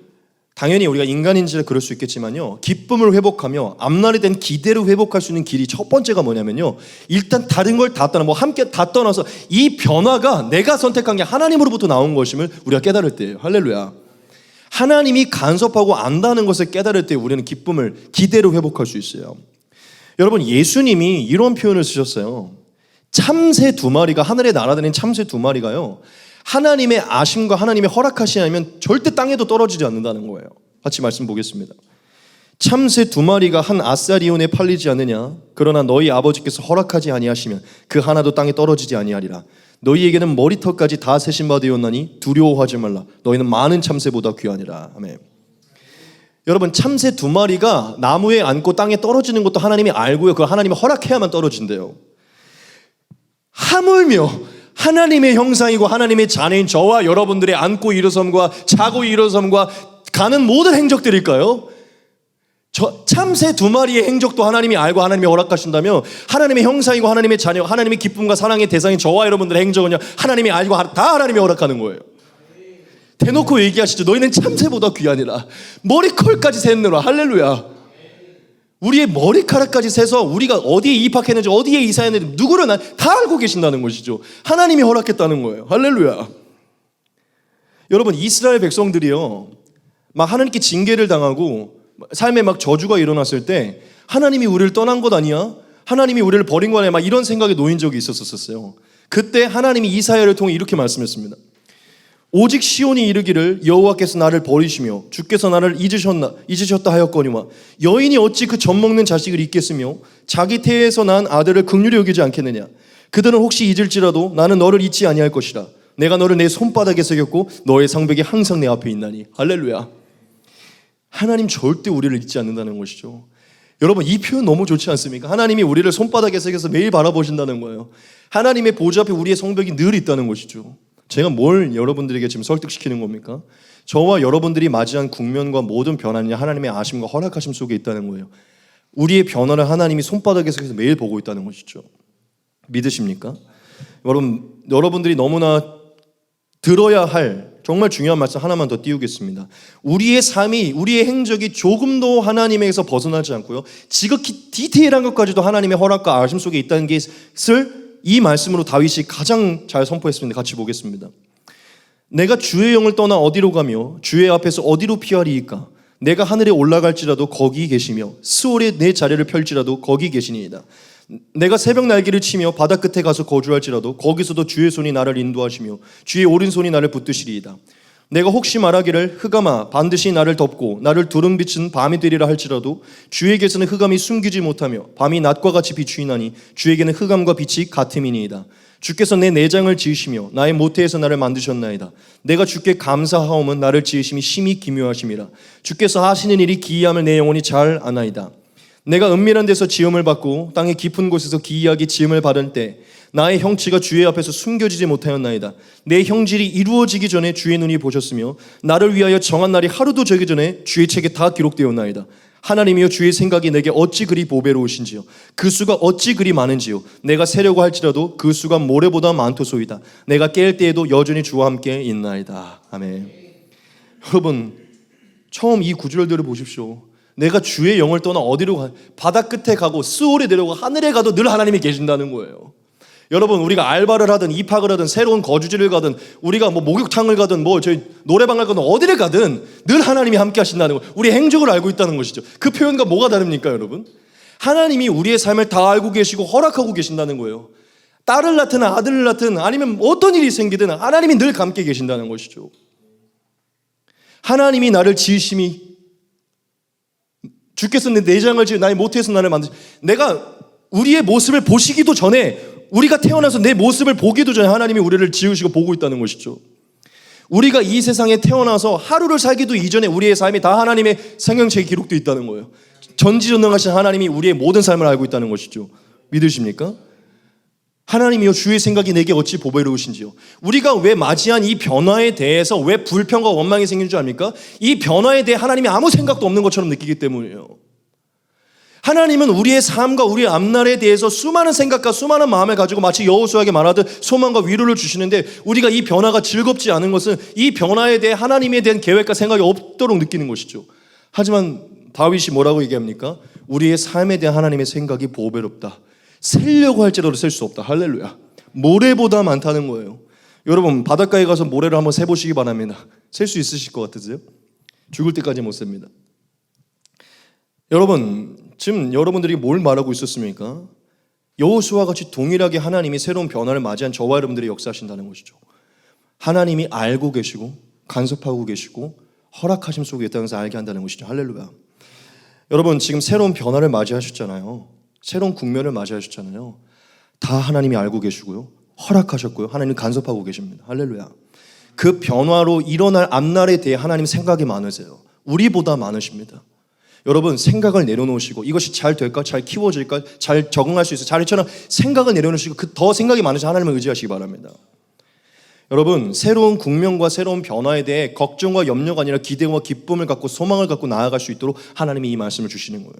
당연히 우리가 인간인지라 그럴 수 있겠지만요, 기쁨을 회복하며 앞날에 대한 기대를 회복할 수 있는 길이 첫 번째가 뭐냐면요, 일단 다른 걸 다 함께 다 떠나서 이 변화가 내가 선택한 게 하나님으로부터 나온 것임을 우리가 깨달을 때예요. 할렐루야. 하나님이 간섭하고 안다는 것을 깨달을 때 우리는 기대를 회복할 수 있어요. 여러분 예수님이 이런 표현을 쓰셨어요. 참새 2마리가 하늘에 날아다니는 참새 2마리가요 하나님의 아심과 하나님의 허락하시지 않으면 절대 땅에도 떨어지지 않는다는 거예요. 같이 말씀 보겠습니다. 참새 2마리가 한 아사리온에 팔리지 않느냐? 그러나 너희 아버지께서 허락하지 아니하시면 그 하나도 땅에 떨어지지 아니하리라. 너희에게는 머리털까지 다 세신 바 되었나니 두려워하지 말라. 너희는 많은 참새보다 귀하니라. 아멘. 여러분 참새 2마리가 나무에 앉고 땅에 떨어지는 것도 하나님이 알고요. 그걸 하나님이 허락해야만 떨어진대요. 하물며 하나님의 형상이고 하나님의 자녀인 저와 여러분들의 앉고 일어섬과 자고 일어섬과 가는 모든 행적들일까요? 저 참새 2마리의 행적도 하나님이 알고 하나님이 허락하신다면 하나님의 형상이고 하나님의 자녀, 하나님의 기쁨과 사랑의 대상인 저와 여러분들의 행적은요 하나님이 알고 다 하나님이 허락하는 거예요. 대놓고 얘기하시죠. 너희는 참새보다 귀하니라. 머리컬까지 셌느라. 할렐루야. 우리의 머리카락까지 세서 우리가 어디에 입학했는지 어디에 이사했는지 누구를 다 알고 계신다는 것이죠. 하나님이 허락했다는 거예요. 할렐루야. 여러분, 이스라엘 백성들이요 막 하나님께 징계를 당하고 삶에 막 저주가 일어났을 때 하나님이 우리를 떠난 것 아니야? 하나님이 우리를 버린 거 아니야? 막 이런 생각에 놓인 적이 있었어요. 그때 하나님이 이사야를 통해 이렇게 말씀했습니다. 오직 시온이 이르기를 여호와께서 나를 버리시며 주께서 나를 잊으셨다 하였거니와 여인이 어찌 그 젖먹는 자식을 잊겠으며 자기 태에서 난 아들을 긍휼히 여기지 않겠느냐. 그들은 혹시 잊을지라도 나는 너를 잊지 아니할 것이라. 내가 너를 내 손바닥에 새겼고 너의 상백이 항상 내 앞에 있나니. 할렐루야. 하나님 절대 우리를 잊지 않는다는 것이죠. 여러분, 이 표현 너무 좋지 않습니까? 하나님이 우리를 손바닥에 새겨서 매일 바라보신다는 거예요. 하나님의 보좌 앞에 우리의 성벽이 늘 있다는 것이죠. 제가 뭘 여러분들에게 지금 설득시키는 겁니까? 저와 여러분들이 맞이한 국면과 모든 변화는 하나님의 아심과 허락하심 속에 있다는 거예요. 우리의 변화를 하나님이 손바닥에서 매일 보고 있다는 것이죠. 믿으십니까? 여러분들이 너무나 들어야 할 정말 중요한 말씀 하나만 더 띄우겠습니다. 우리의 삶이, 우리의 행적이 조금도 하나님에게서 벗어나지 않고요, 지극히 디테일한 것까지도 하나님의 허락과 아심 속에 있다는 것을 이 말씀으로 다윗이 가장 잘 선포했습니다. 같이 보겠습니다. 내가 주의 영을 떠나 어디로 가며 주의 앞에서 어디로 피하리이까? 내가 하늘에 올라갈지라도 거기 계시며 스올에 내 자리를 펼지라도 거기 계시니이다. 내가 새벽 날개를 치며 바다 끝에 가서 거주할지라도 거기서도 주의 손이 나를 인도하시며 주의 오른손이 나를 붙드시리이다. 내가 혹시 말하기를 흑암아 반드시 나를 덮고 나를 두름 비춘 밤이 되리라 할지라도 주에게서는 흑암이 숨기지 못하며 밤이 낮과 같이 비추이나니 주에게는 흑암과 빛이 같음이니이다. 주께서 내 내장을 지으시며 나의 모태에서 나를 만드셨나이다. 내가 주께 감사하오면 나를 지으심이 심히 기묘하심이라. 주께서 하시는 일이 기이함을 내 영혼이 잘 아나이다. 내가 은밀한 데서 지음을 받고 땅의 깊은 곳에서 기이하게 지음을 받을 때 나의 형체가 주의 앞에서 숨겨지지 못하였나이다. 내 형질이 이루어지기 전에 주의 눈이 보셨으며 나를 위하여 정한 날이 하루도 저기 전에 주의 책에 다 기록되었나이다. 하나님이여 주의 생각이 내게 어찌 그리 보배로우신지요 그 수가 어찌 그리 많은지요 내가 세려고 할지라도 그 수가 모래보다 많도소이다. 내가 깰 때에도 여전히 주와 함께 있나이다. 아멘. 여러분, 처음 이 구절들을 보십시오. 내가 주의 영을 떠나 어디로 가, 바다 끝에 가고 스올에 내려가 하늘에 가도 늘 하나님이 계신다는 거예요. 여러분, 우리가 알바를 하든 입학을 하든 새로운 거주지를 가든 우리가 목욕탕을 가든 저희 노래방을 가든 어디를 가든 늘 하나님이 함께 하신다는 거예요. 우리 행적을 알고 있다는 것이죠. 그 표현과 뭐가 다릅니까, 여러분? 하나님이 우리의 삶을 다 알고 계시고 허락하고 계신다는 거예요. 딸을 낳든 아들을 낳든 아니면 어떤 일이 생기든 하나님이 늘 함께 계신다는 것이죠. 하나님이 나를 지으심이 주께서 내 내장을 지어 나의 모태에서 나를 만드시 내가 우리의 모습을 보시기도 전에 우리가 태어나서 내 모습을 보기도 전에 하나님이 우리를 지으시고 보고 있다는 것이죠. 우리가 이 세상에 태어나서 하루를 살기도 이전에 우리의 삶이 다 하나님의 생명책에 기록되어 있다는 거예요. 전지전능하신 하나님이 우리의 모든 삶을 알고 있다는 것이죠. 믿으십니까? 하나님이여 주의 생각이 내게 어찌 보배로우신지요. 우리가 왜 맞이한 이 변화에 대해서 왜 불평과 원망이 생긴 줄 압니까? 이 변화에 대해 하나님이 아무 생각도 없는 것처럼 느끼기 때문이에요. 하나님은 우리의 삶과 우리의 앞날에 대해서 수많은 생각과 수많은 마음을 가지고 마치 여호수아에게 말하듯 소망과 위로를 주시는데 우리가 이 변화가 즐겁지 않은 것은 이 변화에 대해 하나님에 대한 계획과 생각이 없도록 느끼는 것이죠. 하지만 다윗이 뭐라고 얘기합니까? 우리의 삶에 대한 하나님의 생각이 보배롭다. 셀려고 할지라도 셀 수 없다. 할렐루야. 모래보다 많다는 거예요. 여러분, 바닷가에 가서 모래를 한번 세보시기 바랍니다. 셀 수 있으실 것 같으세요? 죽을 때까지 못 셉니다. 여러분, 지금 여러분들이 뭘 말하고 있었습니까? 여호수아와 같이 동일하게 하나님이 새로운 변화를 맞이한 저와 여러분들이 역사하신다는 것이죠. 하나님이 알고 계시고 간섭하고 계시고 허락하심 속에 있다는 것을 알게 한다는 것이죠. 할렐루야. 여러분, 지금 새로운 변화를 맞이하셨잖아요. 새로운 국면을 맞이하셨잖아요. 다 하나님이 알고 계시고요, 허락하셨고요, 하나님 간섭하고 계십니다. 할렐루야. 그 변화로 일어날 앞날에 대해 하나님 생각이 많으세요. 우리보다 많으십니다. 여러분, 생각을 내려놓으시고 이것이 잘 될까? 잘 키워질까? 잘 적응할 수 있어? 잘했잖아. 생각을 내려놓으시고 더 생각이 많으신 하나님을 의지하시기 바랍니다. 여러분, 새로운 국면과 새로운 변화에 대해 걱정과 염려가 아니라 기대와 기쁨을 갖고 소망을 갖고 나아갈 수 있도록 하나님이 이 말씀을 주시는 거예요.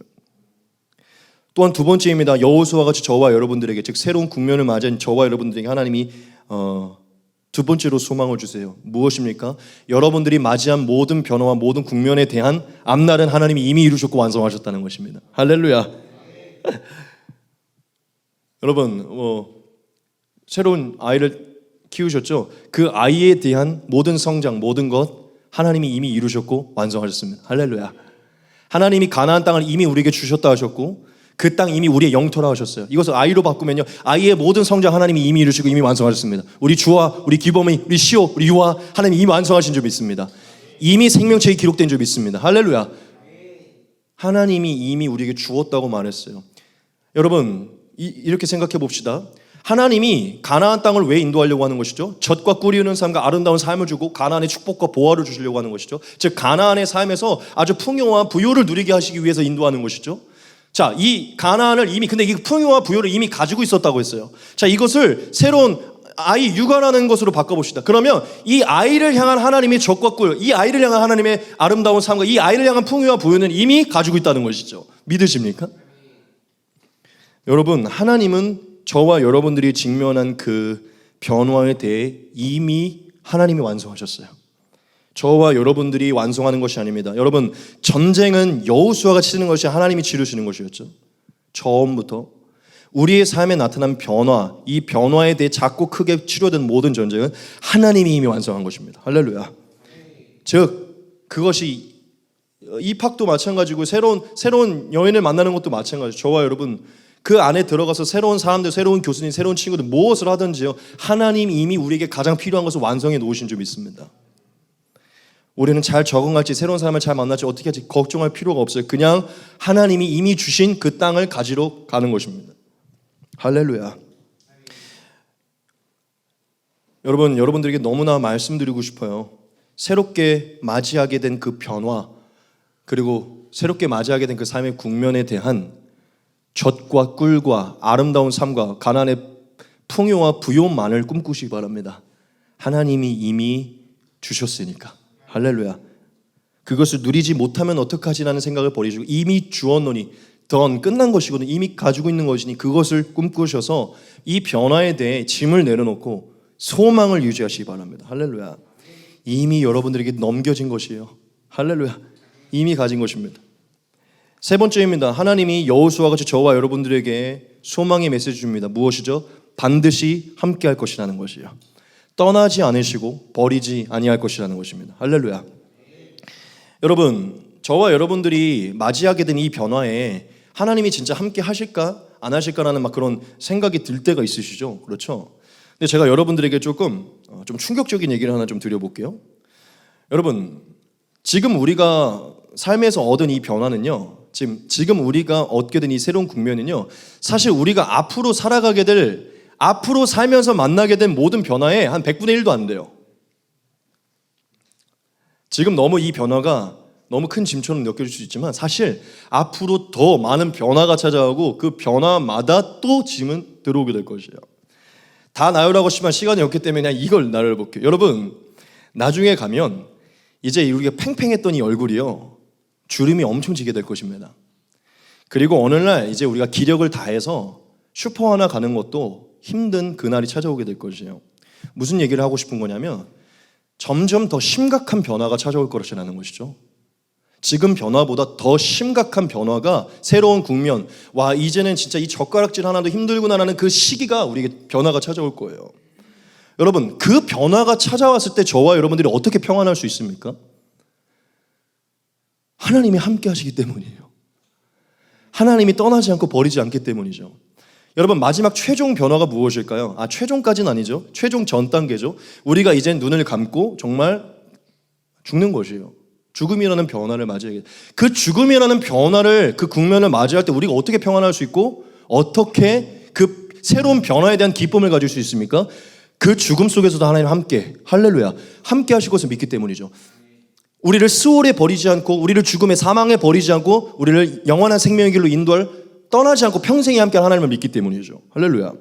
또한 두 번째입니다. 여호수아와 같이 저와 여러분들에게, 즉 새로운 국면을 맞이한 저와 여러분들에게 하나님이 두 번째로 소망을 주세요. 무엇입니까? 여러분들이 맞이한 모든 변화와 모든 국면에 대한 앞날은 하나님이 이미 이루셨고 완성하셨다는 것입니다. 할렐루야. 여러분, 새로운 아이를 키우셨죠? 그 아이에 대한 모든 성장, 모든 것 하나님이 이미 이루셨고 완성하셨습니다. 할렐루야. 하나님이 가나안 땅을 이미 우리에게 주셨다 하셨고 그 땅 이미 우리의 영토라 하셨어요. 이것을 아이로 바꾸면요, 아이의 모든 성장 하나님이 이미 이루시고 이미 완성하셨습니다. 우리 주와 우리 기범이, 우리 시오, 우리 유아 하나님이 이미 완성하신 줄 믿습니다. 이미 생명책이 기록된 줄 믿습니다. 할렐루야. 하나님이 이미 우리에게 주었다고 말했어요. 여러분, 이렇게 생각해 봅시다. 하나님이 가나안 땅을 왜 인도하려고 하는 것이죠? 젖과 꿀이 흐르는 삶과 아름다운 삶을 주고 가나안의 축복과 보화를 주시려고 하는 것이죠. 즉 가나안의 삶에서 아주 풍요와 부요를 누리게 하시기 위해서 인도하는 것이죠. 자, 이 가나안을 이미, 근데 이 풍요와 부요를 이미 가지고 있었다고 했어요. 자, 이것을 새로운 아이 육아라는 것으로 바꿔봅시다. 그러면 이 아이를 향한 하나님의 젖과 꿀, 이 아이를 향한 하나님의 아름다운 삶과 이 아이를 향한 풍요와 부요는 이미 가지고 있다는 것이죠. 믿으십니까? 여러분, 하나님은 저와 여러분들이 직면한 그 변화에 대해 이미 하나님이 완성하셨어요. 저와 여러분들이 완성하는 것이 아닙니다. 여러분, 전쟁은 여호수아가 치르는 것이 하나님이 치르시는 것이었죠. 처음부터 우리의 삶에 나타난 변화, 이 변화에 대해 작고 크게 치료된 모든 전쟁은 하나님이 이미 완성한 것입니다. 할렐루야. 즉 그것이 입학도 마찬가지고 새로운 여인을 만나는 것도 마찬가지죠. 저와 여러분 그 안에 들어가서 새로운 사람들, 새로운 교수님, 새로운 친구들 무엇을 하든지요, 하나님이 이미 우리에게 가장 필요한 것을 완성해 놓으신 줄 믿습니다. 우리는 잘 적응할지, 새로운 사람을 잘 만날지, 어떻게 할지 걱정할 필요가 없어요. 그냥 하나님이 이미 주신 그 땅을 가지러 가는 것입니다. 할렐루야. 여러분, 여러분들에게 너무나 말씀드리고 싶어요. 새롭게 맞이하게 된 그 변화, 그리고 새롭게 맞이하게 된 그 삶의 국면에 대한 젖과 꿀과 아름다운 삶과 가나안의 풍요와 부요만을 꿈꾸시기 바랍니다. 하나님이 이미 주셨으니까. 할렐루야. 그것을 누리지 못하면 어떡하지라는 생각을 버리시고 이미 주었노니 던 끝난 것이거든. 이미 가지고 있는 것이니 그것을 꿈꾸셔서 이 변화에 대해 짐을 내려놓고 소망을 유지하시기 바랍니다. 할렐루야. 이미 여러분들에게 넘겨진 것이에요. 할렐루야. 이미 가진 것입니다. 세 번째입니다. 하나님이 여호수아와 같이 저와 여러분들에게 소망의 메시지 줍니다. 무엇이죠? 반드시 함께 할 것이라는 것이에요. 떠나지 않으시고 버리지 아니할 것이라는 것입니다. 할렐루야. 여러분, 저와 여러분들이 맞이하게 된 이 변화에 하나님이 진짜 함께 하실까 안 하실까라는 막 그런 생각이 들 때가 있으시죠? 그렇죠? 근데 제가 여러분들에게 좀 충격적인 얘기를 하나 좀 드려볼게요. 여러분, 지금 우리가 삶에서 얻은 이 변화는요, 지금 우리가 얻게 된 이 새로운 국면은요, 사실 우리가 앞으로 살아가게 될, 앞으로 살면서 만나게 된 모든 변화에 한 100분의 1도 안 돼요. 지금 너무 이 변화가 너무 큰 짐처럼 느껴질 수 있지만 사실 앞으로 더 많은 변화가 찾아오고 그 변화마다 또 짐은 들어오게 될 것이에요. 다 나열하고 싶지만 시간이 없기 때문에 그냥 이걸 나열해볼게요. 여러분, 나중에 가면 이제 우리가 팽팽했던 이 얼굴이요, 주름이 엄청 지게 될 것입니다. 그리고 어느 날 이제 우리가 기력을 다해서 슈퍼 하나 가는 것도 힘든 그날이 찾아오게 될 것이에요. 무슨 얘기를 하고 싶은 거냐면 점점 더 심각한 변화가 찾아올 것이라는 것이죠. 지금 변화보다 더 심각한 변화가, 새로운 국면, 와 이제는 진짜 이 젓가락질 하나도 힘들구나라는 그 시기가 우리에게 변화가 찾아올 거예요. 여러분, 그 변화가 찾아왔을 때 저와 여러분들이 어떻게 평안할 수 있습니까? 하나님이 함께 하시기 때문이에요. 하나님이 떠나지 않고 버리지 않기 때문이죠. 여러분, 마지막 최종 변화가 무엇일까요? 최종까지는 아니죠. 최종 전 단계죠. 우리가 이제 눈을 감고 정말 죽는 것이에요. 죽음이라는 변화를 맞이하게. 그 죽음이라는 변화를, 그 국면을 맞이할 때 우리가 어떻게 평안할 수 있고 어떻게 그 새로운 변화에 대한 기쁨을 가질 수 있습니까? 그 죽음 속에서도 하나님 함께, 할렐루야, 함께 하실 것을 믿기 때문이죠. 우리를 스올에 버리지 않고, 우리를 죽음의 사망에 버리지 않고, 우리를 영원한 생명의 길로 인도할, 떠나지 않고 평생에 함께 하나님을 믿기 때문이죠. 할렐루야.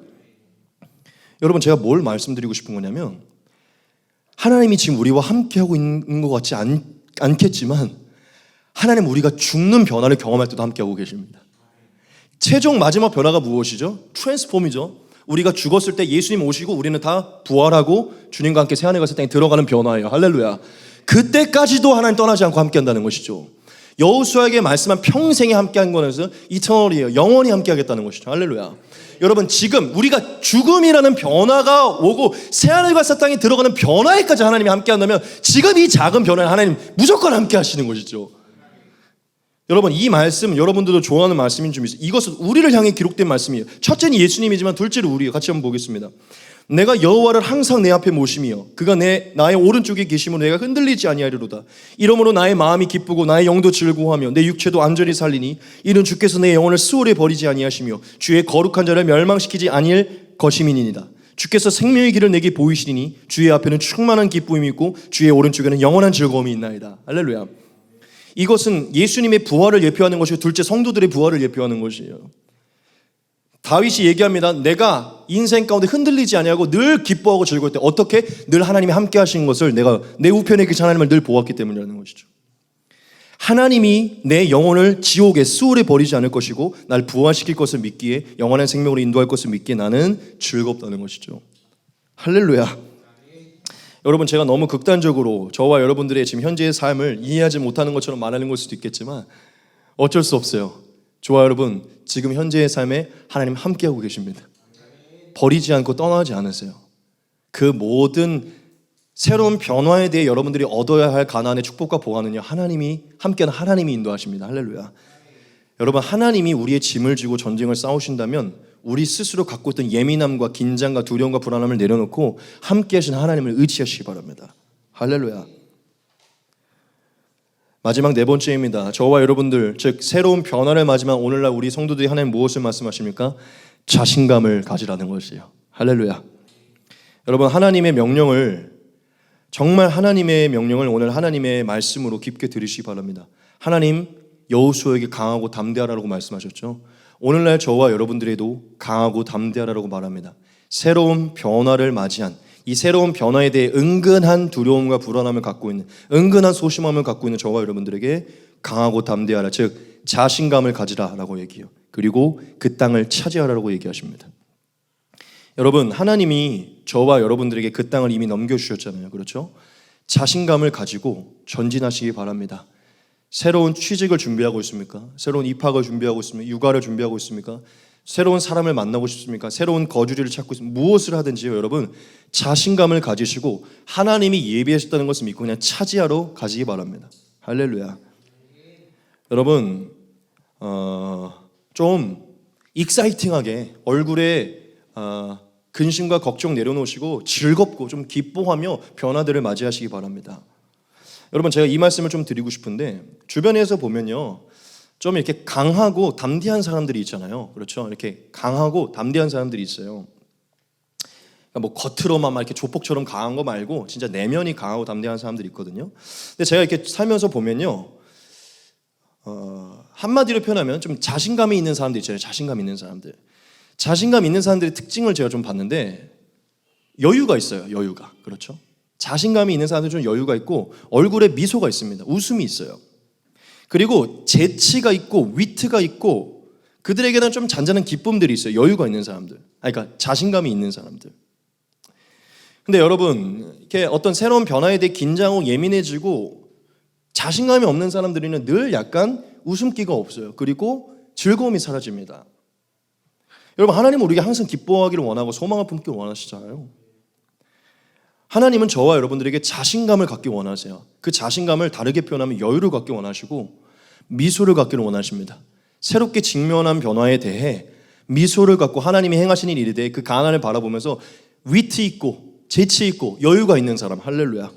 여러분, 제가 뭘 말씀드리고 싶은 거냐면 하나님이 지금 우리와 함께하고 있는 것 같지 않겠지만 하나님 우리가 죽는 변화를 경험할 때도 함께하고 계십니다. 최종 마지막 변화가 무엇이죠? 트랜스폼이죠. 우리가 죽었을 때 예수님 오시고 우리는 다 부활하고 주님과 함께 새하늘 갔을 때 들어가는 변화예요. 할렐루야. 그때까지도 하나님 떠나지 않고 함께한다는 것이죠. 여호수아에게 말씀한 평생에 함께한 것은 이터널이에요. 영원히 함께하겠다는 것이죠. 할렐루야. 여러분 지금 우리가 죽음이라는 변화가 오고 새하늘과 새 땅에 들어가는 변화에까지 하나님이 함께한다면 지금 이 작은 변화에 하나님 무조건 함께하시는 것이죠. 여러분 이 말씀 여러분들도 좋아하는 말씀인 줄 믿습니다. 이것은 우리를 향해 기록된 말씀이에요. 첫째는 예수님이지만 둘째로 우리예요. 같이 한번 보겠습니다. 내가 여호와를 항상 내 앞에 모심이여 그가 나의 오른쪽에 계심으로 내가 흔들리지 아니하리로다. 이러므로 나의 마음이 기쁘고 나의 영도 즐거워하며 내 육체도 안전히 살리니 이는 주께서 내 영혼을 수월에 버리지 아니하시며 주의 거룩한 자를 멸망시키지 아니할 것임이니이다. 주께서 생명의 길을 내게 보이시니 주의 앞에는 충만한 기쁨이 있고 주의 오른쪽에는 영원한 즐거움이 있나이다. 할렐루야. 이것은 예수님의 부활을 예표하는 것이고 둘째 성도들의 부활을 예표하는 것이에요. 다윗이 얘기합니다. 내가 인생 가운데 흔들리지 아니하고 늘 기뻐하고 즐거울 때 어떻게? 늘 하나님이 함께 하시는 것을 내가 내 우편에 계신 하나님을 늘 보았기 때문이라는 것이죠. 하나님이 내 영혼을 지옥에 수월에 버리지 않을 것이고 날 부활시킬 것을 믿기에 영원한 생명으로 인도할 것을 믿기에 나는 즐겁다는 것이죠. 할렐루야. 여러분 제가 너무 극단적으로 저와 여러분들의 지금 현재의 삶을 이해하지 못하는 것처럼 말하는 걸 수도 있겠지만 어쩔 수 없어요. 좋아 여러분 지금 현재의 삶에 하나님 함께하고 계십니다. 버리지 않고 떠나지 않으세요. 그 모든 새로운 변화에 대해 여러분들이 얻어야 할 가나안의 축복과 보안은요 하나님이 함께하는 하나님이 인도하십니다. 할렐루야. 여러분 하나님이 우리의 짐을 지고 전쟁을 싸우신다면 우리 스스로 갖고 있던 예민함과 긴장과 두려움과 불안함을 내려놓고 함께 하신 하나님을 의지하시기 바랍니다. 할렐루야. 마지막 네 번째입니다. 저와 여러분들 즉 새로운 변화를 맞이한 오늘날 우리 성도들이 하나님 무엇을 말씀하십니까? 자신감을 가지라는 것이에요. 할렐루야. 여러분 하나님의 명령을 정말 하나님의 명령을 오늘 하나님의 말씀으로 깊게 들으시기 바랍니다. 하나님 여호수아에게 강하고 담대하라고 말씀하셨죠. 오늘날 저와 여러분들에도 강하고 담대하라고 말합니다. 새로운 변화를 맞이한 이 새로운 변화에 대해 은근한 두려움과 불안함을 갖고 있는 은근한 소심함을 갖고 있는 저와 여러분들에게 강하고 담대하라 즉 자신감을 가지라라고 얘기해요. 그리고 그 땅을 차지하라고 얘기하십니다. 여러분 하나님이 저와 여러분들에게 그 땅을 이미 넘겨주셨잖아요. 그렇죠? 자신감을 가지고 전진하시기 바랍니다. 새로운 취직을 준비하고 있습니까? 새로운 입학을 준비하고 있습니까? 육아를 준비하고 있습니까? 새로운 사람을 만나고 싶습니까? 새로운 거주지를 찾고 있습니까? 무엇을 하든지요 여러분 자신감을 가지시고 하나님이 예비하셨다는 것을 믿고 그냥 차지하러 가시기 바랍니다. 할렐루야. 여러분 좀 익사이팅하게 얼굴에 근심과 걱정 내려놓으시고 즐겁고 좀 기뻐하며 변화들을 맞이하시기 바랍니다. 여러분 제가 이 말씀을 좀 드리고 싶은데 주변에서 보면요 좀 이렇게 강하고 담대한 사람들이 있잖아요. 그렇죠? 이렇게 강하고 담대한 사람들이 있어요. 그러니까 뭐 겉으로만 막 이렇게 조폭처럼 강한 거 말고 진짜 내면이 강하고 담대한 사람들이 있거든요. 근데 제가 이렇게 살면서 보면요, 한마디로 표현하면 좀 자신감이 있는 사람들 있잖아요. 자신감 있는 사람들. 자신감 있는 사람들의 특징을 제가 좀 봤는데 여유가 있어요. 여유가. 그렇죠? 자신감이 있는 사람들은 좀 여유가 있고 얼굴에 미소가 있습니다. 웃음이 있어요. 그리고 재치가 있고 위트가 있고 그들에게는 좀 잔잔한 기쁨들이 있어요. 여유가 있는 사람들. 그러니까 자신감이 있는 사람들. 근데 여러분 이렇게 어떤 새로운 변화에 대해 긴장하고 예민해지고 자신감이 없는 사람들은 늘 약간 웃음기가 없어요. 그리고 즐거움이 사라집니다. 여러분 하나님은 우리가 항상 기뻐하기를 원하고 소망을 품기를 원하시잖아요. 하나님은 저와 여러분들에게 자신감을 갖기 원하세요. 그 자신감을 다르게 표현하면 여유를 갖기 원하시고 미소를 갖기를 원하십니다. 새롭게 직면한 변화에 대해 미소를 갖고 하나님이 행하시는 일에 대해 그 가난을 바라보면서 위트 있고 재치 있고 여유가 있는 사람. 할렐루야.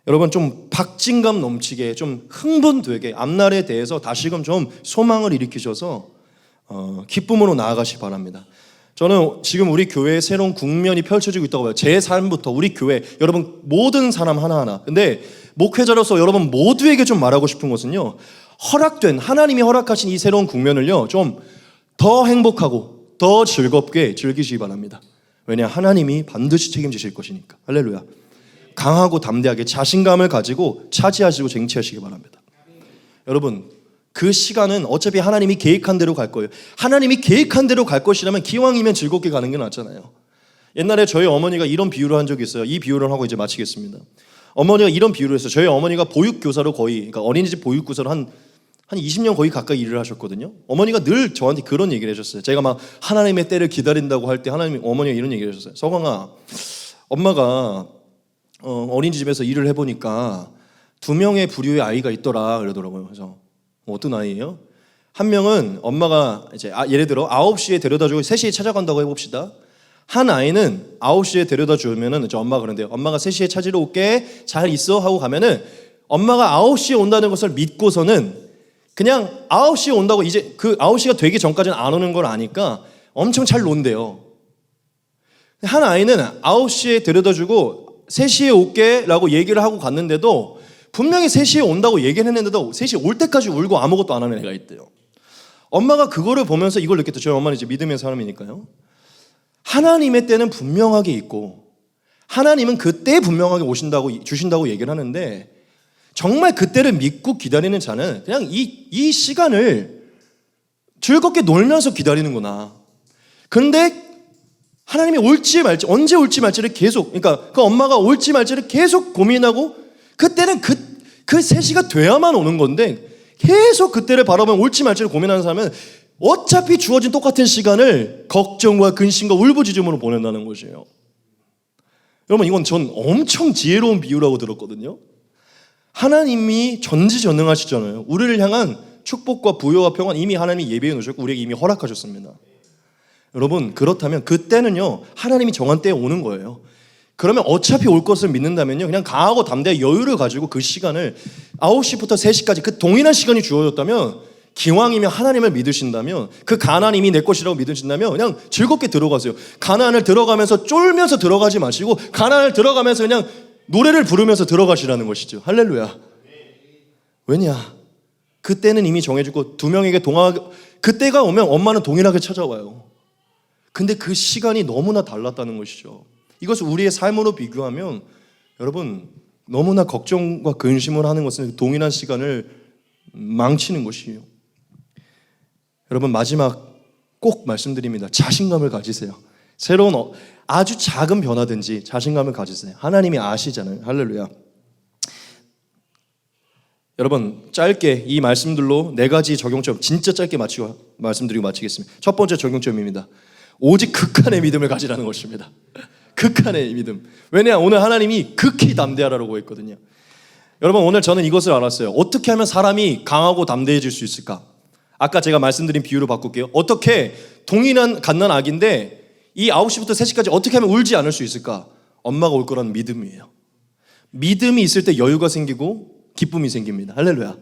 여러분 좀 박진감 넘치게 좀 흥분되게 앞날에 대해서 다시금 좀 소망을 일으키셔서 기쁨으로 나아가시기 바랍니다. 저는 지금 우리 교회에 새로운 국면이 펼쳐지고 있다고 봐요. 제 삶부터 우리 교회 여러분 모든 사람 하나하나. 근데 목회자로서 여러분 모두에게 좀 말하고 싶은 것은요, 허락된 하나님이 허락하신 이 새로운 국면을요 좀 더 행복하고 더 즐겁게 즐기시기 바랍니다. 왜냐 하나님이 반드시 책임지실 것이니까. 할렐루야. 강하고 담대하게 자신감을 가지고 차지하시고 쟁취하시기 바랍니다. 여러분, 그 시간은 어차피 하나님이 계획한 대로 갈 거예요. 하나님이 계획한 대로 갈 것이라면 기왕이면 즐겁게 가는 게 낫잖아요. 옛날에 저희 어머니가 이런 비유를 한 적이 있어요. 이 비유를 하고 이제 마치겠습니다. 어머니가 이런 비유를 했어요. 저희 어머니가 보육교사로 거의, 그러니까 어린이집 보육교사로 한 20년 거의 가까이 일을 하셨거든요. 어머니가 늘 저한테 그런 얘기를 해줬어요. 제가 막 하나님의 때를 기다린다고 할 때 어머니가 이런 얘기를 해줬어요. 서광아, 엄마가 어린이집에서 일을 해보니까 2명의 부류의 아이가 있더라 그러더라고요. 그래서 어떤 아이예요? 한 명은 엄마가 이제 예를 들어 9시에 데려다주고 3시에 찾아간다고 해봅시다. 한 아이는 9시에 데려다 주면은 이제 엄마가 그런데요. 엄마가 3시에 찾으러 올게, 잘 있어 하고 가면은 엄마가 9시에 온다는 것을 믿고서는 그냥 9시에 온다고, 이제 그 9시가 되기 전까지는 안 오는 걸 아니까 엄청 잘 논대요. 한 아이는 9시에 데려다 주고 3시에 올게 라고 얘기를 하고 갔는데도 분명히 3시에 온다고 얘기를 했는데도 3시에 올 때까지 울고 아무것도 안 하는 애가 있대요. 엄마가 그거를 보면서 이걸 느꼈대요. 저희 엄마는 이제 믿음의 사람이니까요. 하나님의 때는 분명하게 있고 하나님은 그 때에 분명하게 주신다고 얘기를 하는데, 정말 그때를 믿고 기다리는 자는 그냥 이 시간을 즐겁게 놀면서 기다리는구나. 그런데 하나님이 올지 말지, 언제 올지 말지를 계속, 그러니까 그 엄마가 올지 말지를 계속 고민하고, 그때는 그 3시가 돼야만 오는 건데 계속 그때를 바라보면 올지 말지를 고민하는 사람은 어차피 주어진 똑같은 시간을 걱정과 근심과 울부짖음으로 보낸다는 것이에요. 여러분, 이건 전 엄청 지혜로운 비유라고 들었거든요. 하나님이 전지전능하시잖아요. 우리를 향한 축복과 부여와 평안 이미 하나님이 예비해 놓으셨고 우리에게 이미 허락하셨습니다. 여러분, 그렇다면 그때는요 하나님이 정한 때에 오는 거예요. 그러면 어차피 올 것을 믿는다면요 그냥 강하고 담대한 여유를 가지고 그 시간을 9시부터 3시까지 그 동일한 시간이 주어졌다면, 기왕이면 하나님을 믿으신다면, 그 가나안이 내 것이라고 믿으신다면 그냥 즐겁게 들어가세요. 가나안을 들어가면서 쫄면서 들어가지 마시고 가나안을 들어가면서 그냥 노래를 부르면서 들어가시라는 것이죠. 할렐루야. 왜냐? 그때는 이미 정해지고 2명에게 그때가 오면 엄마는 동일하게 찾아와요. 근데 그 시간이 너무나 달랐다는 것이죠. 이것을 우리의 삶으로 비교하면 여러분, 너무나 걱정과 근심을 하는 것은 동일한 시간을 망치는 것이에요. 여러분, 마지막 꼭 말씀드립니다. 자신감을 가지세요. 새로운 아주 작은 변화든지 자신감을 가지세요. 하나님이 아시잖아요. 할렐루야. 여러분, 짧게 이 말씀들로 4가지 적용점 진짜 짧게 말씀드리고 마치겠습니다. 첫 번째 적용점입니다. 오직 극한의 믿음을 가지라는 것입니다. 극한의 믿음. 왜냐, 오늘 하나님이 극히 담대하라고 했거든요. 여러분, 오늘 저는 이것을 알았어요. 어떻게 하면 사람이 강하고 담대해질 수 있을까? 아까 제가 말씀드린 비유로 바꿀게요. 어떻게 동일한 갓난아기인데 이 9시부터 3시까지 어떻게 하면 울지 않을 수 있을까? 엄마가 올 거라는 믿음이에요. 믿음이 있을 때 여유가 생기고 기쁨이 생깁니다. 할렐루야.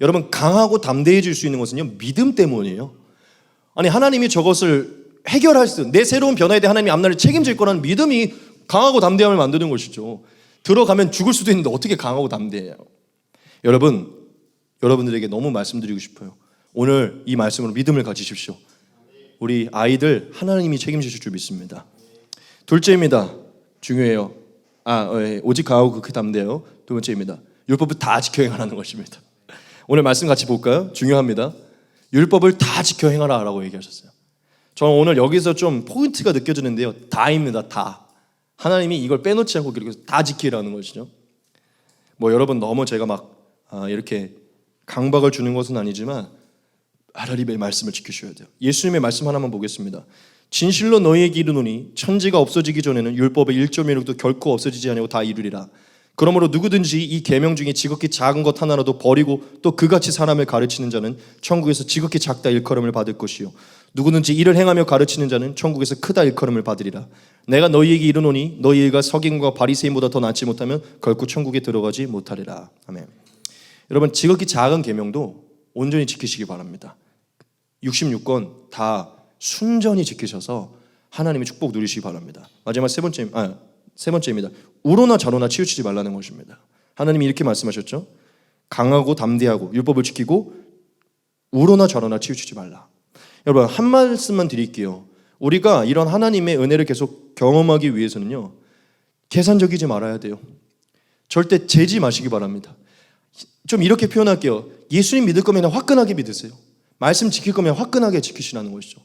여러분, 강하고 담대해질 수 있는 것은요 믿음 때문이에요. 아니, 하나님이 저것을 해결할 수, 내 새로운 변화에 대해 하나님이 앞날을 책임질 거라는 믿음이 강하고 담대함을 만드는 것이죠. 들어가면 죽을 수도 있는데 어떻게 강하고 담대해요? 여러분들에게 너무 말씀드리고 싶어요. 오늘 이 말씀으로 믿음을 가지십시오. 우리 아이들 하나님이 책임지실 줄 믿습니다. 둘째입니다. 중요해요. 오직 강하고 극히 담대해요. 두 번째입니다. 율법을 다 지켜 행하라는 것입니다. 오늘 말씀 같이 볼까요? 중요합니다. 율법을 다 지켜 행하라라고 얘기하셨어요. 저는 오늘 여기서 좀 포인트가 느껴지는데요. 다입니다. 다. 하나님이 이걸 빼놓지 않고 그렇게 다 지키라는 것이죠. 여러분, 너무 제가 이렇게 강박을 주는 것은 아니지만 하나님의 말씀을 지키셔야 돼요. 예수님의 말씀 하나만 보겠습니다. 진실로 너희에게 이르노니 천지가 없어지기 전에는 율법의 1.1도 결코 없어지지 아니하고 다 이루리라. 그러므로 누구든지 이 계명 중에 지극히 작은 것 하나라도 버리고 또 그같이 사람을 가르치는 자는 천국에서 지극히 작다 일컬음을 받을 것이요 누구든지 이를 행하며 가르치는 자는 천국에서 크다 일컬음을 받으리라. 내가 너희에게 이르노니 너희가 서기관과 바리새인보다 더 낫지 못하면 결코 천국에 들어가지 못하리라. 아멘. 여러분, 지극히 작은 계명도 온전히 지키시기 바랍니다. 66권 다 순전히 지키셔서 하나님의 축복 누리시기 바랍니다. 마지막 세 번째입니다. 우로나 좌로나 치우치지 말라는 것입니다. 하나님이 이렇게 말씀하셨죠. 강하고 담대하고 율법을 지키고 우로나 좌로나 치우치지 말라. 여러분, 한 말씀만 드릴게요. 우리가 이런 하나님의 은혜를 계속 경험하기 위해서는요 계산적이지 말아야 돼요. 절대 재지 마시기 바랍니다. 좀 이렇게 표현할게요. 예수님 믿을 거면 화끈하게 믿으세요. 말씀 지킬 거면 화끈하게 지키시라는 것이죠.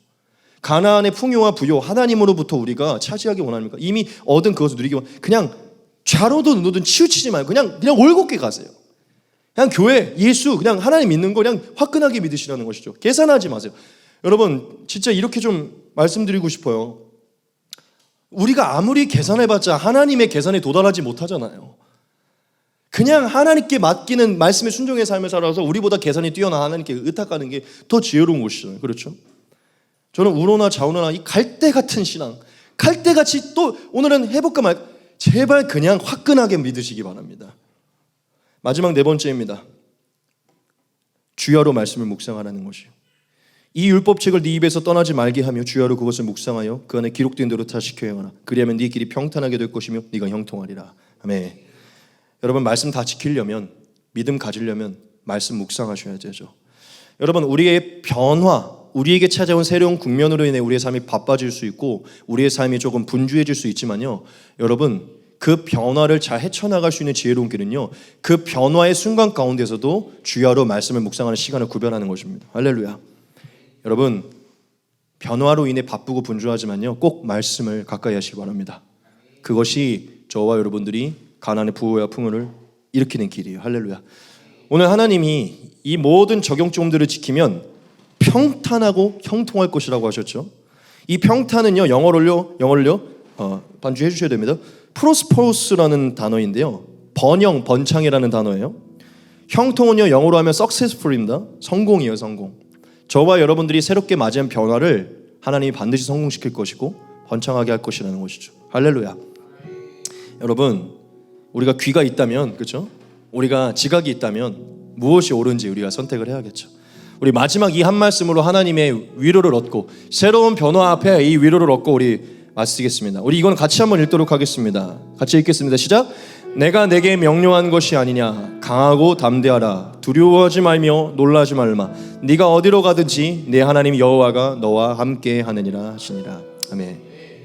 가나안의 풍요와 부요 하나님으로부터 우리가 차지하기 원합니까? 이미 얻은 그것을 누리기 그냥 좌로든 우로든 치우치지 말고 그냥 올곧게 가세요. 그냥 교회, 예수, 그냥 하나님 믿는 거 그냥 화끈하게 믿으시라는 것이죠. 계산하지 마세요. 여러분 진짜 이렇게 좀 말씀드리고 싶어요. 우리가 아무리 계산해봤자 하나님의 계산에 도달하지 못하잖아요. 그냥 하나님께 맡기는 말씀에 순종의 삶을 살아서 우리보다 계산이 뛰어난 하나님께 의탁하는 게 더 지혜로운 것이잖아요. 그렇죠? 저는 우로나 좌우로나 이 갈대 같은 신앙, 갈대같이 또 오늘은 해볼까 말까, 제발 그냥 화끈하게 믿으시기 바랍니다. 마지막 네 번째입니다. 주야로 말씀을 묵상하라는 것이요. 이 율법책을 네 입에서 떠나지 말게 하며 주야로 그것을 묵상하여 그 안에 기록된 대로 다 지켜야 하나. 그리하면 네 길이 평탄하게 될 것이며 네가 형통하리라. 아멘. 여러분 말씀 다 지키려면, 믿음 가지려면 말씀 묵상하셔야 되죠. 여러분 우리의 변화, 우리에게 찾아온 새로운 국면으로 인해 우리의 삶이 바빠질 수 있고 우리의 삶이 조금 분주해질 수 있지만요, 여러분 그 변화를 잘 헤쳐나갈 수 있는 지혜로운 길은요, 그 변화의 순간 가운데서도 주야로 말씀을 묵상하는 시간을 구별하는 것입니다. 할렐루야. 여러분 변화로 인해 바쁘고 분주하지만요, 꼭 말씀을 가까이 하시기 바랍니다. 그것이 저와 여러분들이 가나안의 부호와 풍요를 일으키는 길이에요. 할렐루야. 오늘 하나님이 이 모든 적용점들을 지키면 평탄하고 형통할 것이라고 하셨죠. 이 평탄은요, 영어를요 반주해 주셔야 됩니다. 프로스퍼러스라는 단어인데요, 번창이라는 단어예요. 형통은요, 영어로 하면 successful입니다. 성공이에요, 성공. 저와 여러분들이 새롭게 맞이한 변화를 하나님이 반드시 성공시킬 것이고 번창하게 할 것이라는 것이죠. 할렐루야. 여러분 우리가 귀가 있다면, 그렇죠? 우리가 지각이 있다면 무엇이 옳은지 우리가 선택을 해야겠죠. 우리 마지막 이 한 말씀으로 하나님의 위로를 얻고 새로운 변화 앞에 이 위로를 얻고 우리 마치겠습니다. 우리 이건 같이 한번 읽도록 하겠습니다. 같이 읽겠습니다. 시작. 내가 내게 명령한 것이 아니냐. 강하고 담대하라. 두려워하지 말며 놀라지 말마. 네가 어디로 가든지 내 하나님 여호와가 너와 함께 하느니라 하시니라. 아멘.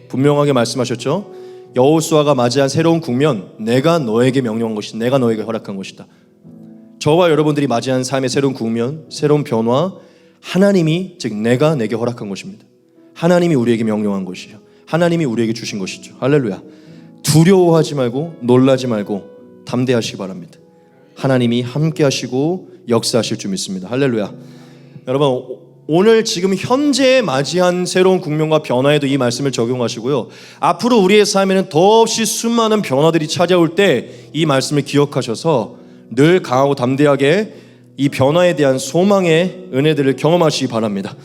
분명하게 말씀하셨죠. 여호수아가 맞이한 새로운 국면, 내가 너에게 명령한 것이, 내가 너에게 허락한 것이다. 저와 여러분들이 맞이한 삶의 새로운 국면, 새로운 변화, 하나님이, 즉 내가 내게 허락한 것입니다. 하나님이 우리에게 명령한 것이죠. 하나님이 우리에게 주신 것이죠. 할렐루야. 두려워하지 말고 놀라지 말고 담대하시기 바랍니다. 하나님이 함께 하시고 역사하실 줄 믿습니다. 할렐루야. 여러분 오늘 지금 현재 맞이한 새로운 국면과 변화에도 이 말씀을 적용하시고요, 앞으로 우리의 삶에는 더없이 수많은 변화들이 찾아올 때 이 말씀을 기억하셔서 늘 강하고 담대하게 이 변화에 대한 소망의 은혜들을 경험하시기 바랍니다.